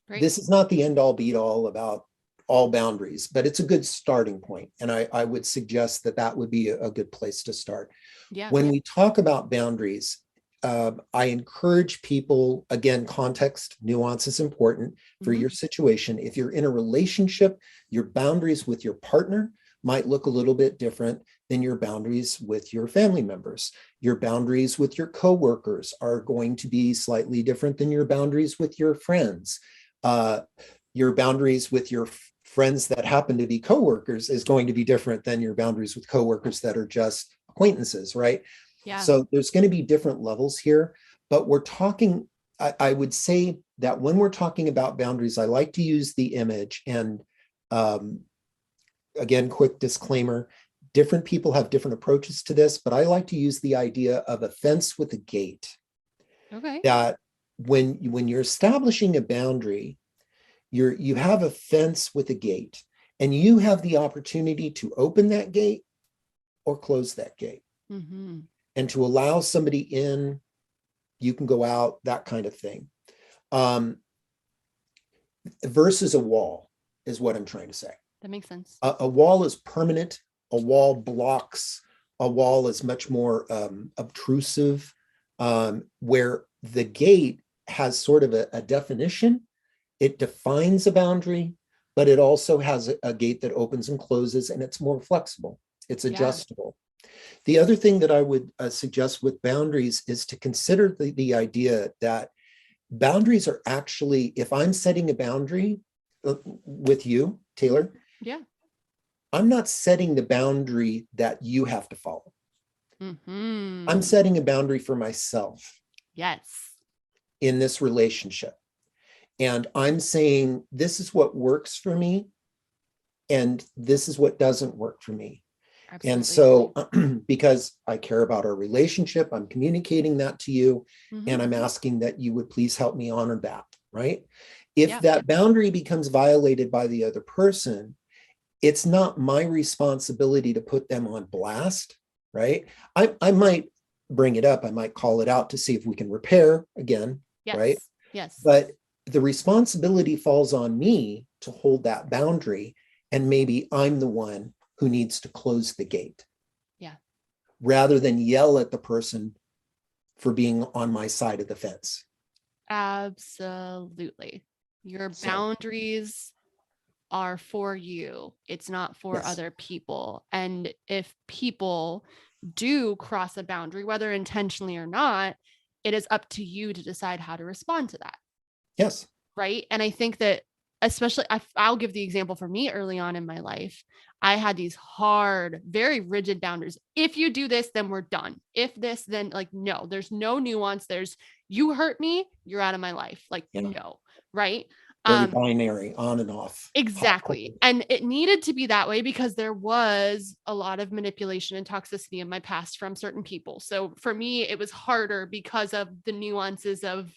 Great. This is not the end all be all about all boundaries, but it's a good starting point. And I would suggest that would be a good place to start. Yeah. When we talk about boundaries, I encourage people, again, context, nuance is important for your situation. If you're in a relationship, your boundaries with your partner might look a little bit different than your boundaries with your family members. Your boundaries with your coworkers are going to be slightly different than your boundaries with your friends. Your boundaries with your friends that happen to be coworkers is going to be different than your boundaries with coworkers that are just acquaintances, right? Yeah. So there's going to be different levels here, but we're talking, I would say that when we're talking about boundaries, I like to use the image. And again, quick disclaimer, different people have different approaches to this, but I like to use the idea of a fence with a gate. Okay. That when you're establishing a boundary, you have a fence with a gate, and you have the opportunity to open that gate or close that gate, and to allow somebody in. You can go out, that kind of thing. Versus a wall is what I'm trying to say. That makes sense. A wall is permanent. A wall blocks. A wall is much more obtrusive, where the gate has sort of a definition. It defines a boundary, but it also has a gate that opens and closes, and it's more flexible. It's adjustable. Yeah. The other thing that I would suggest with boundaries is to consider the idea that boundaries are actually, if I'm setting a boundary with you, Taylor, yeah, I'm not setting the boundary that you have to follow. I'm setting a boundary for myself. Yes. In this relationship. And I'm saying, this is what works for me, and this is what doesn't work for me. Absolutely. And so, because I care about our relationship, I'm communicating that to you, and I'm asking that you would please help me honor that, right? If that boundary becomes violated by the other person, it's not my responsibility to put them on blast, right? I might bring it up, I might call it out to see if we can repair again, right? Yes. But the responsibility falls on me to hold that boundary, and maybe I'm the one who needs to close the gate. Yeah. Rather than yell at the person for being on my side of the fence. Absolutely. Your boundaries are for you. It's not for other people. And if people do cross a boundary, whether intentionally or not, it is up to you to decide how to respond to that. Yes. Right. And I think that especially, I'll give the example for me early on in my life. I had these hard, very rigid boundaries. If you do this, then we're done. If this, then no, there's no nuance. You hurt me, you're out of my life. No. Right. Very binary, on and off. Exactly. And it needed to be that way because there was a lot of manipulation and toxicity in my past from certain people. So for me, it was harder because of the nuances of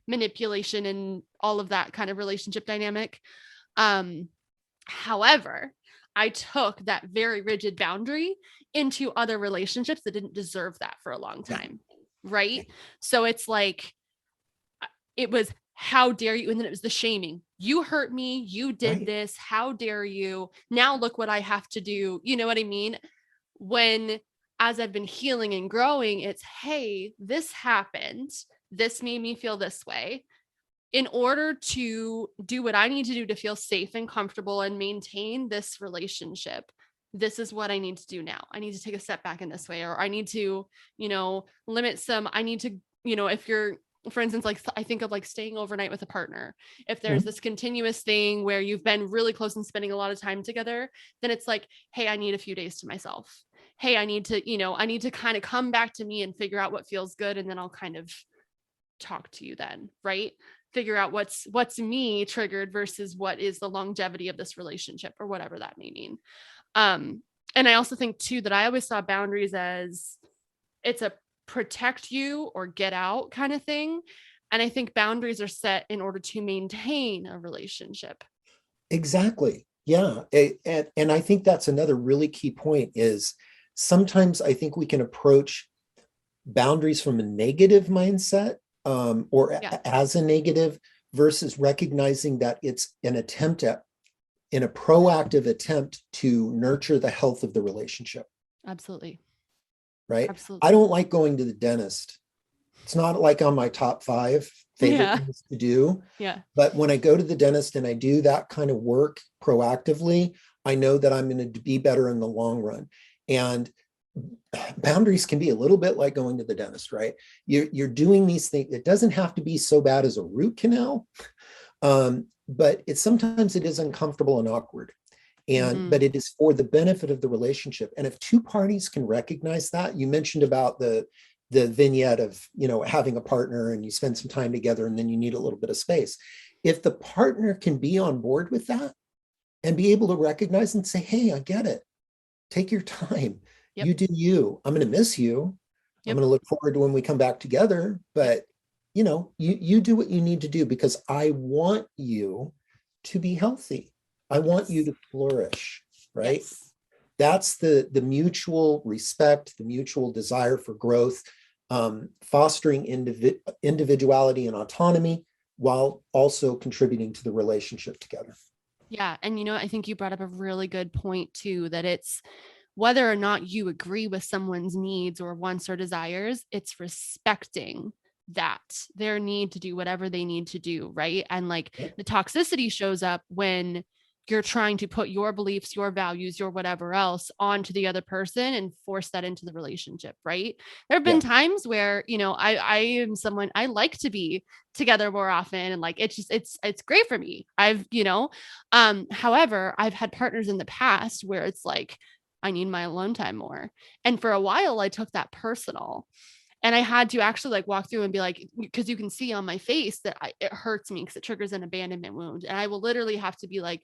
manipulation and all of that kind of relationship dynamic. However, I took that very rigid boundary into other relationships that didn't deserve that for a long time. Right. So it's like, it was, how dare you? And then it was the shaming. You hurt me. You did this. How dare you? Now look what I have to do. You know what I mean? When, as I've been healing and growing, it's, hey, this happened. This made me feel this way. In order to do what I need to do to feel safe and comfortable and maintain this relationship, this is what I need to do now. I need to take a step back in this way, or I need to, limit some, I need to, if you're, for instance, like I think of like staying overnight with a partner. If there's Mhm. this continuous thing where you've been really close and spending a lot of time together, then it's like, hey, I need a few days to myself. Hey, I need to, I need to kind of come back to me and figure out what feels good. And then I'll kind of talk to you then, right? Figure out what's me triggered versus what is the longevity of this relationship or whatever that may mean. Um, and I also think too that I always saw boundaries as it's a protect you or get out kind of thing. And I think boundaries are set in order to maintain a relationship. Exactly. Yeah. And I think that's another really key point is sometimes I think we can approach boundaries from a negative mindset, or Yeah, as a negative, versus recognizing that it's an attempt at, in a proactive attempt to nurture the health of the relationship, absolutely. right? I Absolutely. don't like going to the dentist. It's not like on my top 5 favorite Yeah. things to do. Yeah. But when I go to the dentist and I do that kind of work proactively, I know that I'm going to be better in the long run. And boundaries can be a little bit like going to the dentist, right? You're doing these things. It doesn't have to be so bad as a root canal, but it's sometimes it is uncomfortable and awkward. And Mm-hmm. but it is for the benefit of the relationship. And if two parties can recognize that, you mentioned about the vignette of, having a partner and you spend some time together and then you need a little bit of space. If the partner can be on board with that and be able to recognize and say, hey, I get it, take your time, Yep. you do you, I'm going to miss you, I'm Yep. going to look forward to when we come back together, Yep. but you do what you need to do because I want you to be healthy, I want you Yes. to flourish, right? Yes. That's the mutual respect, the mutual desire for growth, fostering individuality and autonomy while also contributing to the relationship together. Yeah. And I think you brought up a really good point too, that it's whether or not you agree with someone's needs or wants or desires, it's respecting that their need to do whatever they need to do. Right. And like the toxicity shows up when you're trying to put your beliefs, your values, your whatever else onto the other person and force that into the relationship. Right. There have been Yeah. times where, I am someone I like to be together more often. And like, it's great for me. However, I've had partners in the past where it's like, I need my alone time more. And for a while, I took that personal. And I had to actually like walk through and be like, because you can see on my face that it hurts me because it triggers an abandonment wound. And I will literally have to be like,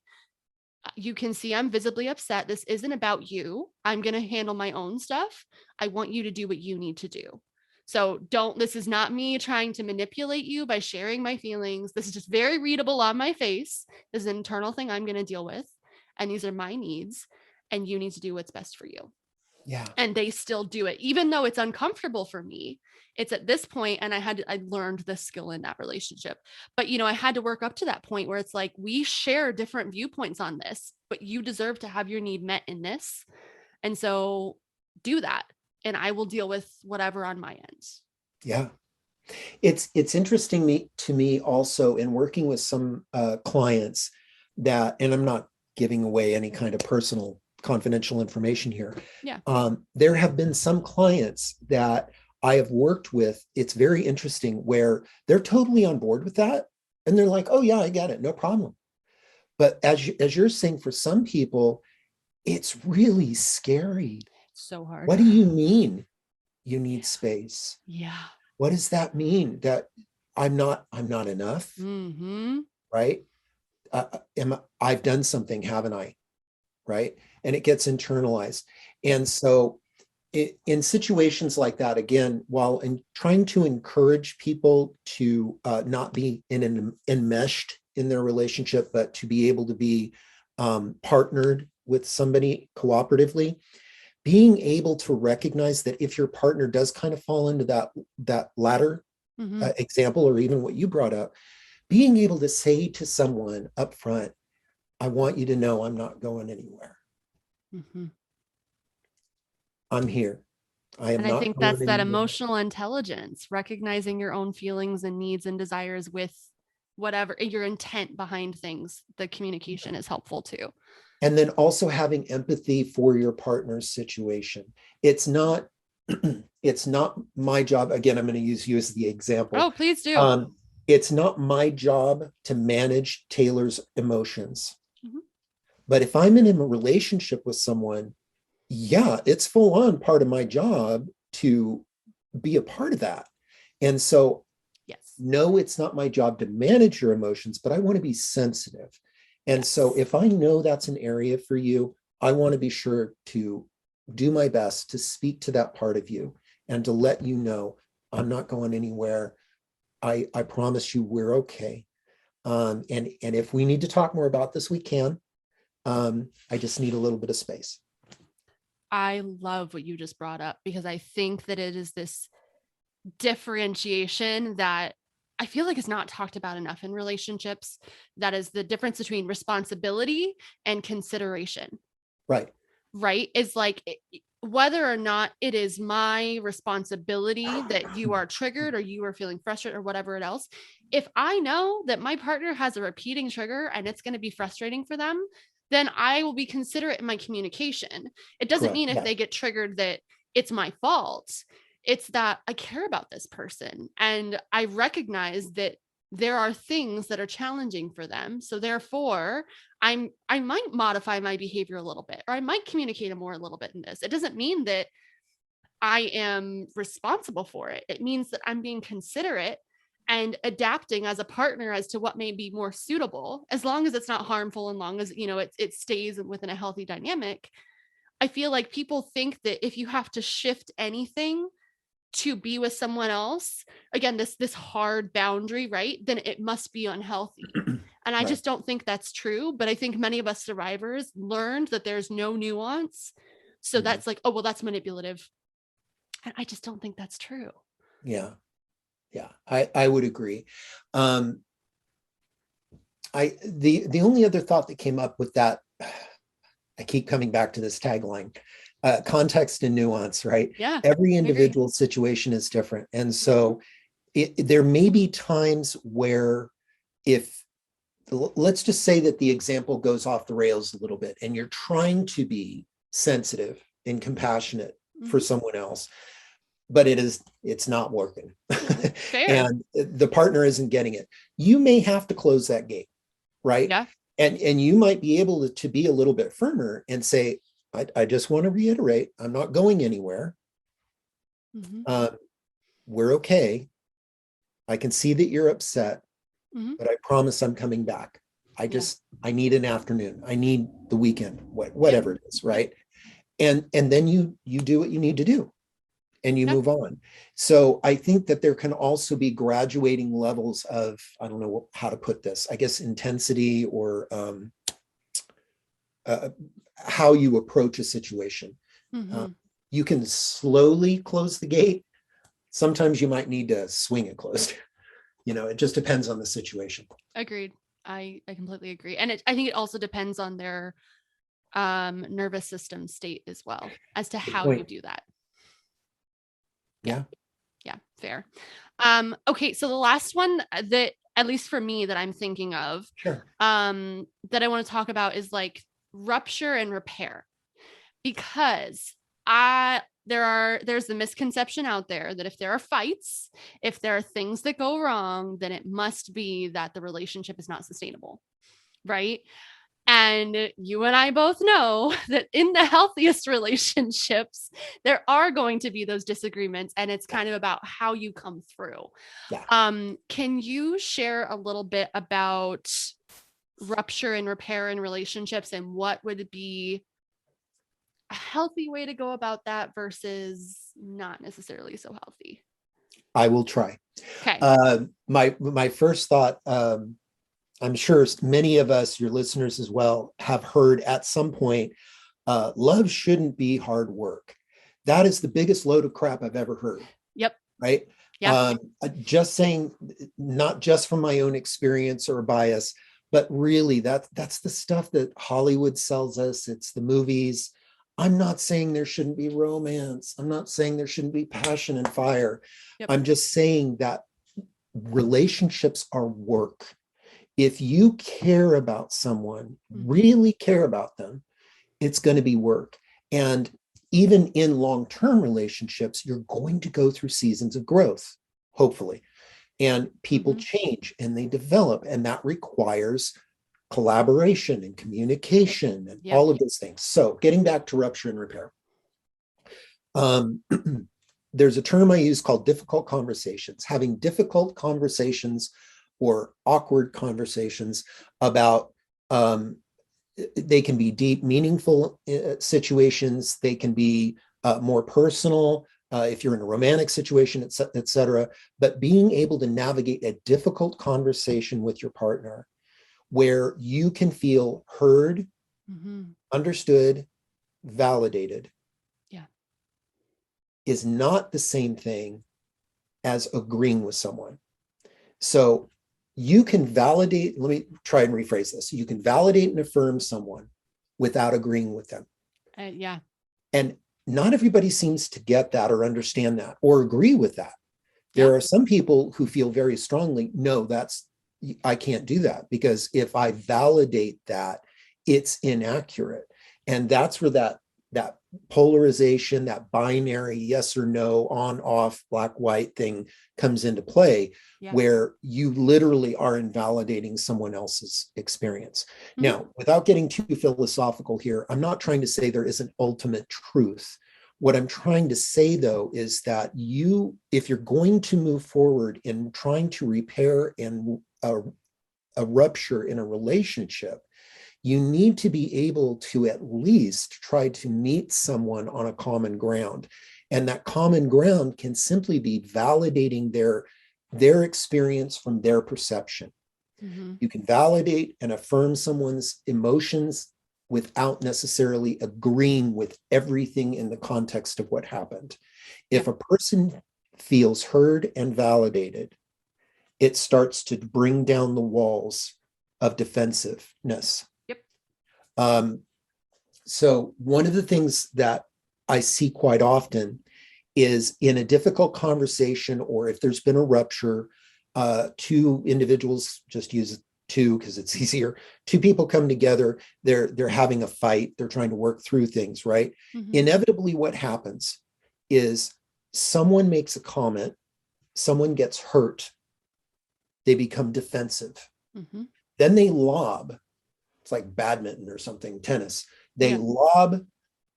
you can see I'm visibly upset. This isn't about you. I'm going to handle my own stuff. I want you to do what you need to do. So this is not me trying to manipulate you by sharing my feelings. This is just very readable on my face. This is an internal thing I'm going to deal with. And these are my needs. And you need to do what's best for you. Yeah. And they still do it, even though it's uncomfortable for me. It's at this point, and I learned this skill in that relationship. But I had to work up to that point where it's like we share different viewpoints on this, but you deserve to have your need met in this, and so do that, and I will deal with whatever on my end. Yeah. It's interesting to me also in working with some clients that, and I'm not giving away any kind of personal confidential information here. Yeah. There have been some clients that I have worked with. It's very interesting where they're totally on board with that, and they're like, "Oh yeah, I get it, no problem." But as you're saying, for some people, it's really scary. So hard. What do you mean you need space? Yeah. What does that mean? That I'm not enough, Mm-hmm. right? I've done something, haven't I? Right? And it gets internalized. And so in situations like that, again, while in trying to encourage people to not be enmeshed in their relationship, but to be able to be partnered with somebody cooperatively, being able to recognize that if your partner does kind of fall into that latter Mm-hmm. example, or even what you brought up, being able to say to someone up front, I want you to know I'm not going anywhere. Mm-hmm. I'm here. I am And I not think going that's that anywhere. emotional intelligence, recognizing your own feelings and needs and desires with whatever your intent behind things. The communication is helpful too. And then also having empathy for your partner's situation. It's not it's not my job. Again, I'm going to use you as the example. Oh, please do. Um, it's not my job to manage Taylor's emotions. Mhm. But if I'm in a relationship with someone, yeah, it's full on part of my job to be a part of that. And so, Yes. no, it's not my job to manage your emotions, but I want to be sensitive. And so, Yes. if I know that's an area for you, I want to be sure to do my best to speak to that part of you and to let you know I'm not going anywhere. I promise you we're okay. And if we need to talk more about this, we can. I just need a little bit of space. I love what you just brought up because I think that it is this differentiation that I feel like is not talked about enough in relationships. That is the difference between responsibility and consideration, Right. right? Is like whether or not it is my responsibility that you are triggered or you are feeling frustrated or whatever else. If I know that my partner has a repeating trigger and it's going to be frustrating for them, then I will be considerate in my communication. It doesn't Correct. mean if Yeah. they get triggered that it's my fault. It's that I care about this person and I recognize that there are things that are challenging for them. So therefore, I might modify my behavior a little bit, or I might communicate more a little bit in this. It doesn't mean that I am responsible for it. It means that I'm being considerate and adapting as a partner as to what may be more suitable, as long as it's not harmful and long as it stays within a healthy dynamic. I feel like people think that if you have to shift anything to be with someone else, again, this hard boundary, right, then it must be unhealthy. And I Right. just don't think that's true. But I think many of us survivors learned that there's no nuance. So Mhm. that's like, oh, well, that's manipulative. And I just don't think that's true. Yeah. Yeah. I would agree. Um, the only other thought that came up with that, I keep coming back to this tagline, context and nuance, right? Yeah, Every I agree. individual situation is different. And Mm-hmm. so there may be times where, if let's just say that the example goes off the rails a little bit and you're trying to be sensitive and compassionate for Mm-hmm. someone else, but it's not working. Fair. And the partner isn't getting it, you may have to close that gate, right? Yeah. And you might be able to be a little bit firmer and say, I just want to reiterate, I'm not going anywhere. Mm-hmm. um, we're okay. I can see that you're upset, Mm-hmm. but I promise I'm coming back. Yeah. I need an afternoon, I need the weekend, Yep. whatever it is, Yep. right? And then you do what you need to do and you Yeah. move on. So I think that there can also be graduating levels of, I don't know how to put this, I guess, intensity or uh, how you approach a situation. Uh, Mm-hmm. you can slowly close the gate. Sometimes you might need to swing it closed. It just depends on the situation. Agreed. I completely agree. And I think it also depends on their nervous system state as well as to Good how you point. do that. Yeah. Yeah, Yeah, fair. Okay, so the last one that, at least for me, that I'm thinking of, sure. that I want to talk about is like rupture and repair. Because there's the misconception out there that if there are fights, if there are things that go wrong, then it must be that the relationship is not sustainable, right? And you and I both know that in the healthiest relationships, there are going to be those disagreements, and it's Yeah, kind of about how you come through. yeah. Can you share a little bit about rupture and repair in relationships and what would be a healthy way to go about that versus not necessarily so healthy? I will try. Okay. My first thought, I'm sure many of us, your listeners as well, have heard at some point, love shouldn't be hard work. That is the biggest load of crap I've ever heard, Yep. right? Yeah. Just saying, not just from my own experience or bias, but really that's the stuff that Hollywood sells us. It's the movies. I'm not saying there shouldn't be romance. I'm not saying there shouldn't be passion and fire. Yep. I'm just saying that relationships are work. If you care about someone, really care about them, it's going to be work. And even in long-term relationships, you're going to go through seasons of growth, hopefully. And people change and they develop, and that requires collaboration and communication and all of those things. So getting back to rupture and repair. There's a term I use called difficult conversations, having difficult conversations or awkward conversations about, they can be deep, meaningful situations. They can be more personal if you're in a romantic situation, et cetera. But being able to navigate a difficult conversation with your partner where you can feel heard, understood, validated, is not the same thing as agreeing with someone. So you can validate, let me try and rephrase this. You can validate and affirm someone without agreeing with them. And not everybody seems to get that or understand that or agree with that. There are some people who feel very strongly, no, I can't do that, because if I validate that, it's inaccurate. And that's where that polarization, that binary yes or no, on, off, black, white thing comes into play, where you literally are invalidating someone else's experience. Now, without getting too philosophical here, I'm not trying to say there is an ultimate truth. What I'm trying to say, though, is that if you're going to move forward in trying to repair a rupture in a relationship, you need to be able to at least try to meet someone on a common ground. And that common ground can simply be validating their experience from their perception. You can validate and affirm someone's emotions without necessarily agreeing with everything in the context of what happened. If a person feels heard and validated, it starts to bring down the walls of defensiveness. So one of the things that I see quite often is in a difficult conversation, or if there's been a rupture, two individuals, just use two because it's easier. Two people come together, they're having a fight, they're trying to work through things, right? Inevitably, what happens is someone makes a comment, someone gets hurt, they become defensive. Then they lob, it's like badminton or something, tennis. They lob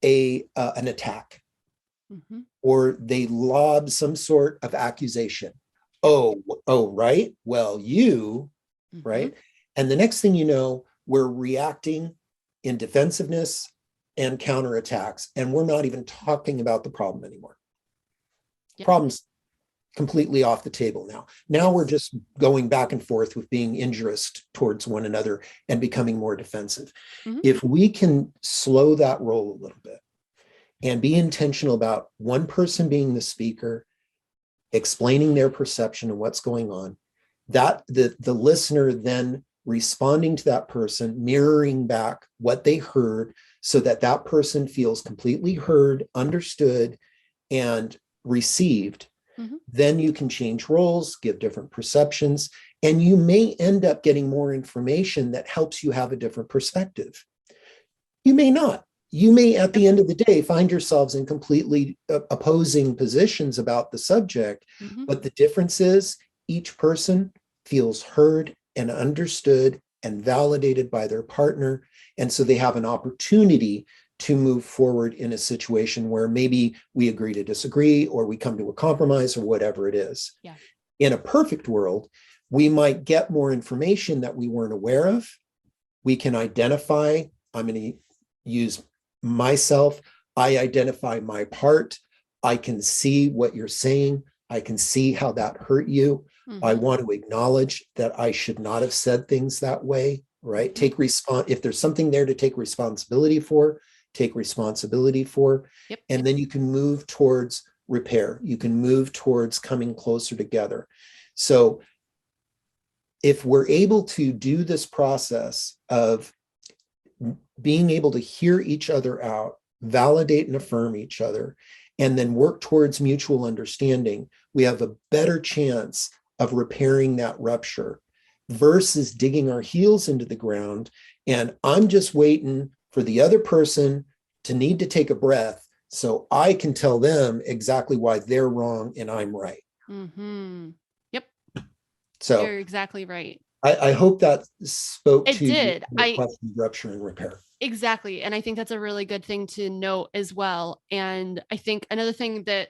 an attack, or they lob some sort of accusation. Oh, right. Well, right. And the next thing you know, we're reacting in defensiveness and counterattacks, and we're not even talking about the problem anymore. Problems completely off the table now. Now we're just going back and forth with being injurious towards one another and becoming more defensive. If we can slow that roll a little bit and be intentional about one person being the speaker, explaining their perception and what's going on, that the listener then responding to that person, mirroring back what they heard, so that that person feels completely heard, understood, and received. Then you can change roles, give different perceptions, and you may end up getting more information that helps you have a different perspective. You may not. You may, at the end of the day, find yourselves in completely opposing positions about the subject, but the difference is each person feels heard and understood and validated by their partner, and so they have an opportunity to move forward in a situation where maybe we agree to disagree, or we come to a compromise, or whatever it is. In a perfect world, we might get more information that we weren't aware of. We can identify, I'm going to use myself, I identify my part. I can see what you're saying. I can see how that hurt you. I want to acknowledge that I should not have said things that way, right? If there's something there to take responsibility for, take responsibility for, and then you can move towards repair. You can move towards coming closer together. So if we're able to do this process of being able to hear each other out, validate and affirm each other, and then work towards mutual understanding, we have a better chance of repairing that rupture versus digging our heels into the ground. And I'm just waiting for the other person to need to take a breath so I can tell them exactly why they're wrong and I'm right. Yep. So you're exactly right. I hope that spoke It to your did. question of rupture and repair. Exactly. And I think that's a really good thing to note as well. And I think another thing that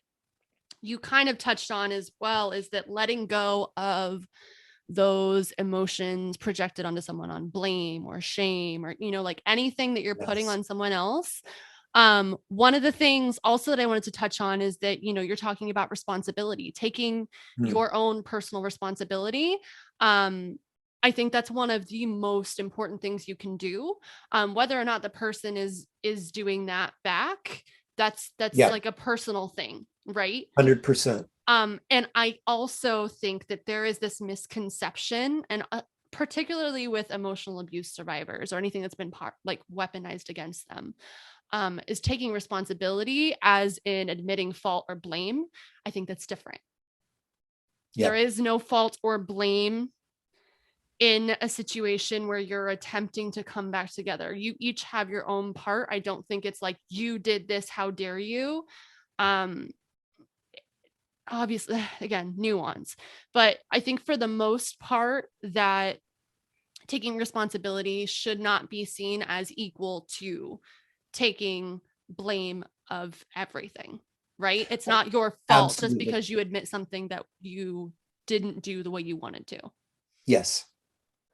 you kind of touched on as well is that letting go of those emotions projected onto someone, on blame or shame, or like anything that you're putting Yes. on someone else. One of the things also that I wanted to touch on is that you're talking about responsibility, taking your own personal responsibility. I think that's one of the most important things you can do. Whether or not the person is doing that back, that's Yeah, like a personal thing, right? 100%. And I also think that there is this misconception, and particularly with emotional abuse survivors or anything that's been like weaponized against them, is taking responsibility as in admitting fault or blame. I think that's different. Yeah, There is no fault or blame in a situation where you're attempting to come back together. You each have your own part. I don't think it's like, you did this, how dare you. Obviously, again, nuance, but I think for the most part that taking responsibility should not be seen as equal to taking blame of everything, right? It's not your fault just absolutely. because you admit something that you didn't do the way you wanted to. Yes.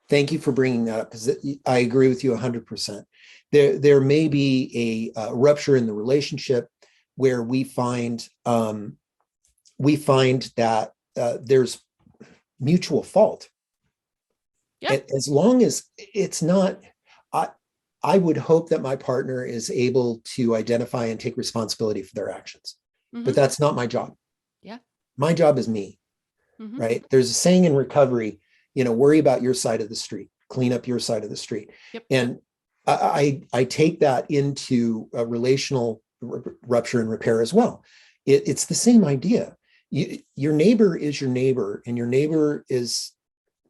Thank you for bringing that up, because I agree with you 100%. There may be a rupture in the relationship where we find that there's mutual fault. Yeah. As long as it's not, I would hope that my partner is able to identify and take responsibility for their actions, but Mm-hmm. that's not my job. Yeah. My job is me, Mm-hmm. right? There's a saying in recovery, worry about your side of the street, clean up your side of the street. Yep. And I take that into a relational rupture and repair as well. It's the same idea. Your neighbor is your neighbor, and your neighbor is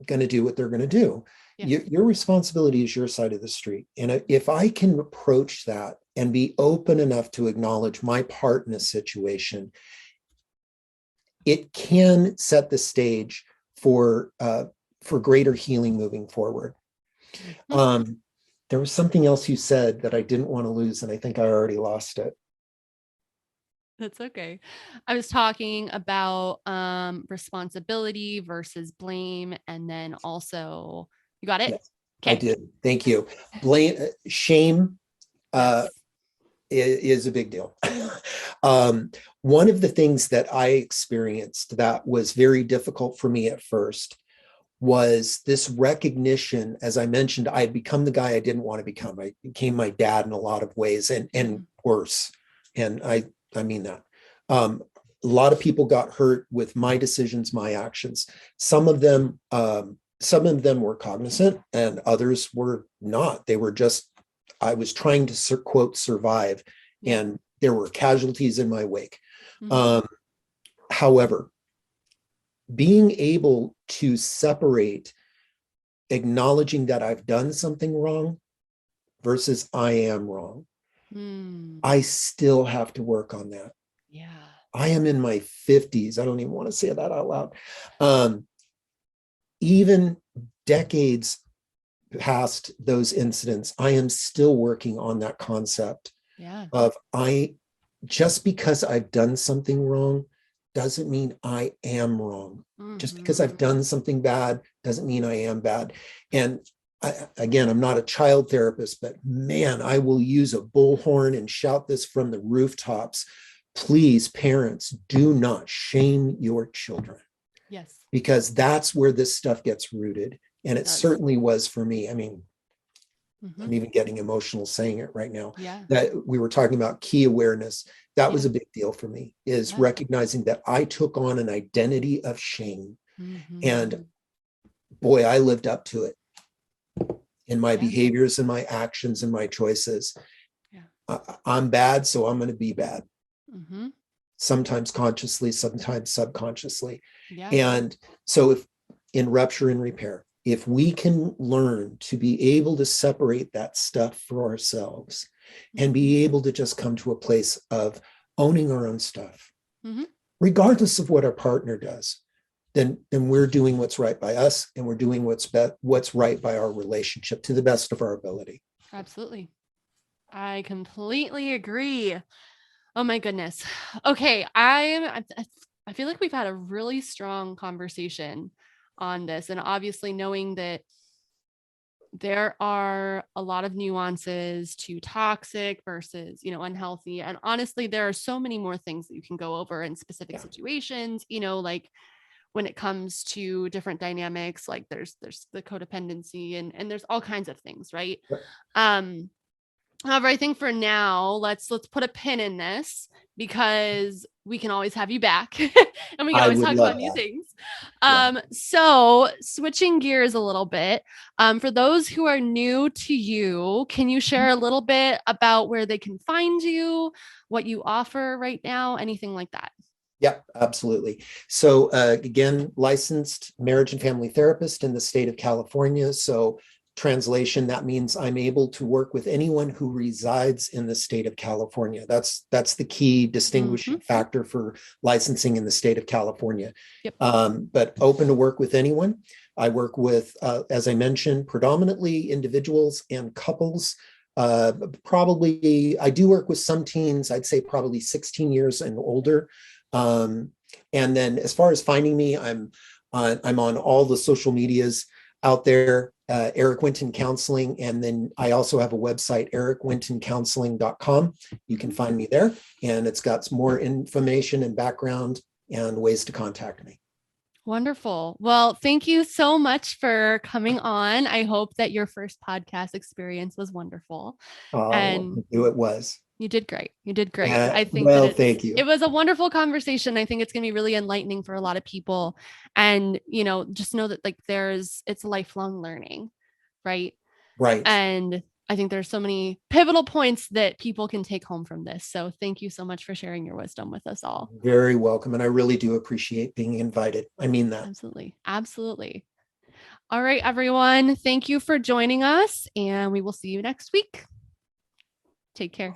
going to do what they're going to do. Yes. Your responsibility is your side of the street. And if I can approach that and be open enough to acknowledge my part in a situation, it can set the stage for greater healing moving forward. Mm-hmm. There was something else you said that I didn't want to lose, and I think I already lost it. That's okay. I was talking about responsibility versus blame, and then also, you got it? Yes, I Okay. did. Thank you. Blame, shame, Yes. is a big deal. One of the things that I experienced that was very difficult for me at first was this recognition. As I mentioned, I had become the guy I didn't want to become. I became my dad in a lot of ways, and worse. And I mean that. A lot of people got hurt with my decisions, my actions. Some of them were cognizant, and others were not. They were just, I was trying to quote survive, and there were casualties in my wake. Mm-hmm. However, being able to separate acknowledging that I've done something wrong versus I am wrong, I still have to work on that. Yeah. I am in my 50s. I don't even want to say that out loud. Even decades past those incidents, I am still working on that concept of just because I've done something wrong doesn't mean I am wrong. Just because I've done something bad doesn't mean I am bad. And again, I'm not a child therapist, but man, I will use a bullhorn and shout this from the rooftops. Please, parents, do not shame your children. Yes. Because that's where this stuff gets rooted. And it certainly was for me. I mean, I'm even getting emotional saying it right now. Yeah. That we were talking about key awareness. That was a big deal for me, is recognizing that I took on an identity of shame. And boy, I lived up to it in my behaviors and my actions and my choices. I'm bad, so I'm going to be bad. Sometimes consciously, sometimes subconsciously. And so if in rupture and repair, if we can learn to be able to separate that stuff for ourselves and be able to just come to a place of owning our own stuff, Mm-hmm. regardless of what our partner does, then we're doing what's right by us, and we're doing what's right by our relationship to the best of our ability. Absolutely. I completely agree. Oh my goodness. Okay, I feel like we've had a really strong conversation on this, and obviously knowing that there are a lot of nuances to toxic versus, unhealthy, and honestly there are so many more things that you can go over in specific Yeah. situations, like when it comes to different dynamics, like there's the codependency and there's all kinds of things, right? um However, I think for now, let's put a pin in this because we can always have you back and we can I always would talk love about new that. things. Yeah. So switching gears a little bit, for those who are new to you, can you share a little bit about where they can find you, what you offer right now, anything like that? Yep, absolutely. So again, licensed marriage and family therapist in the state of California. So translation, that means I'm able to work with anyone who resides in the state of California. That's the key Mm-hmm. distinguishing factor for licensing in the state of California. Yep. But open to work with anyone. I work with, as I mentioned, predominantly individuals and couples. Probably, I do work with some teens, I'd say probably 16 years and older. Um, and then as far as finding me, I'm on all the social medias out there, Eric Winton Counseling. And then I also have a website, ericwintoncounseling.com. You can find me there, and it's got some more information and background and ways to contact me. Wonderful. Well, thank you so much for coming on. I hope that your first podcast experience was wonderful. And It was. you did great. You did great. I think that Well, thank it you. was a wonderful conversation. I think it's going to be really enlightening for a lot of people. And, just know that like it's lifelong learning, right? Right. And I think there's so many pivotal points that people can take home from this. So thank you so much for sharing your wisdom with us all. Very welcome. And I really do appreciate being invited. I mean that. Absolutely. Absolutely. All right, everyone. Thank you for joining us, and we will see you next week. Take care.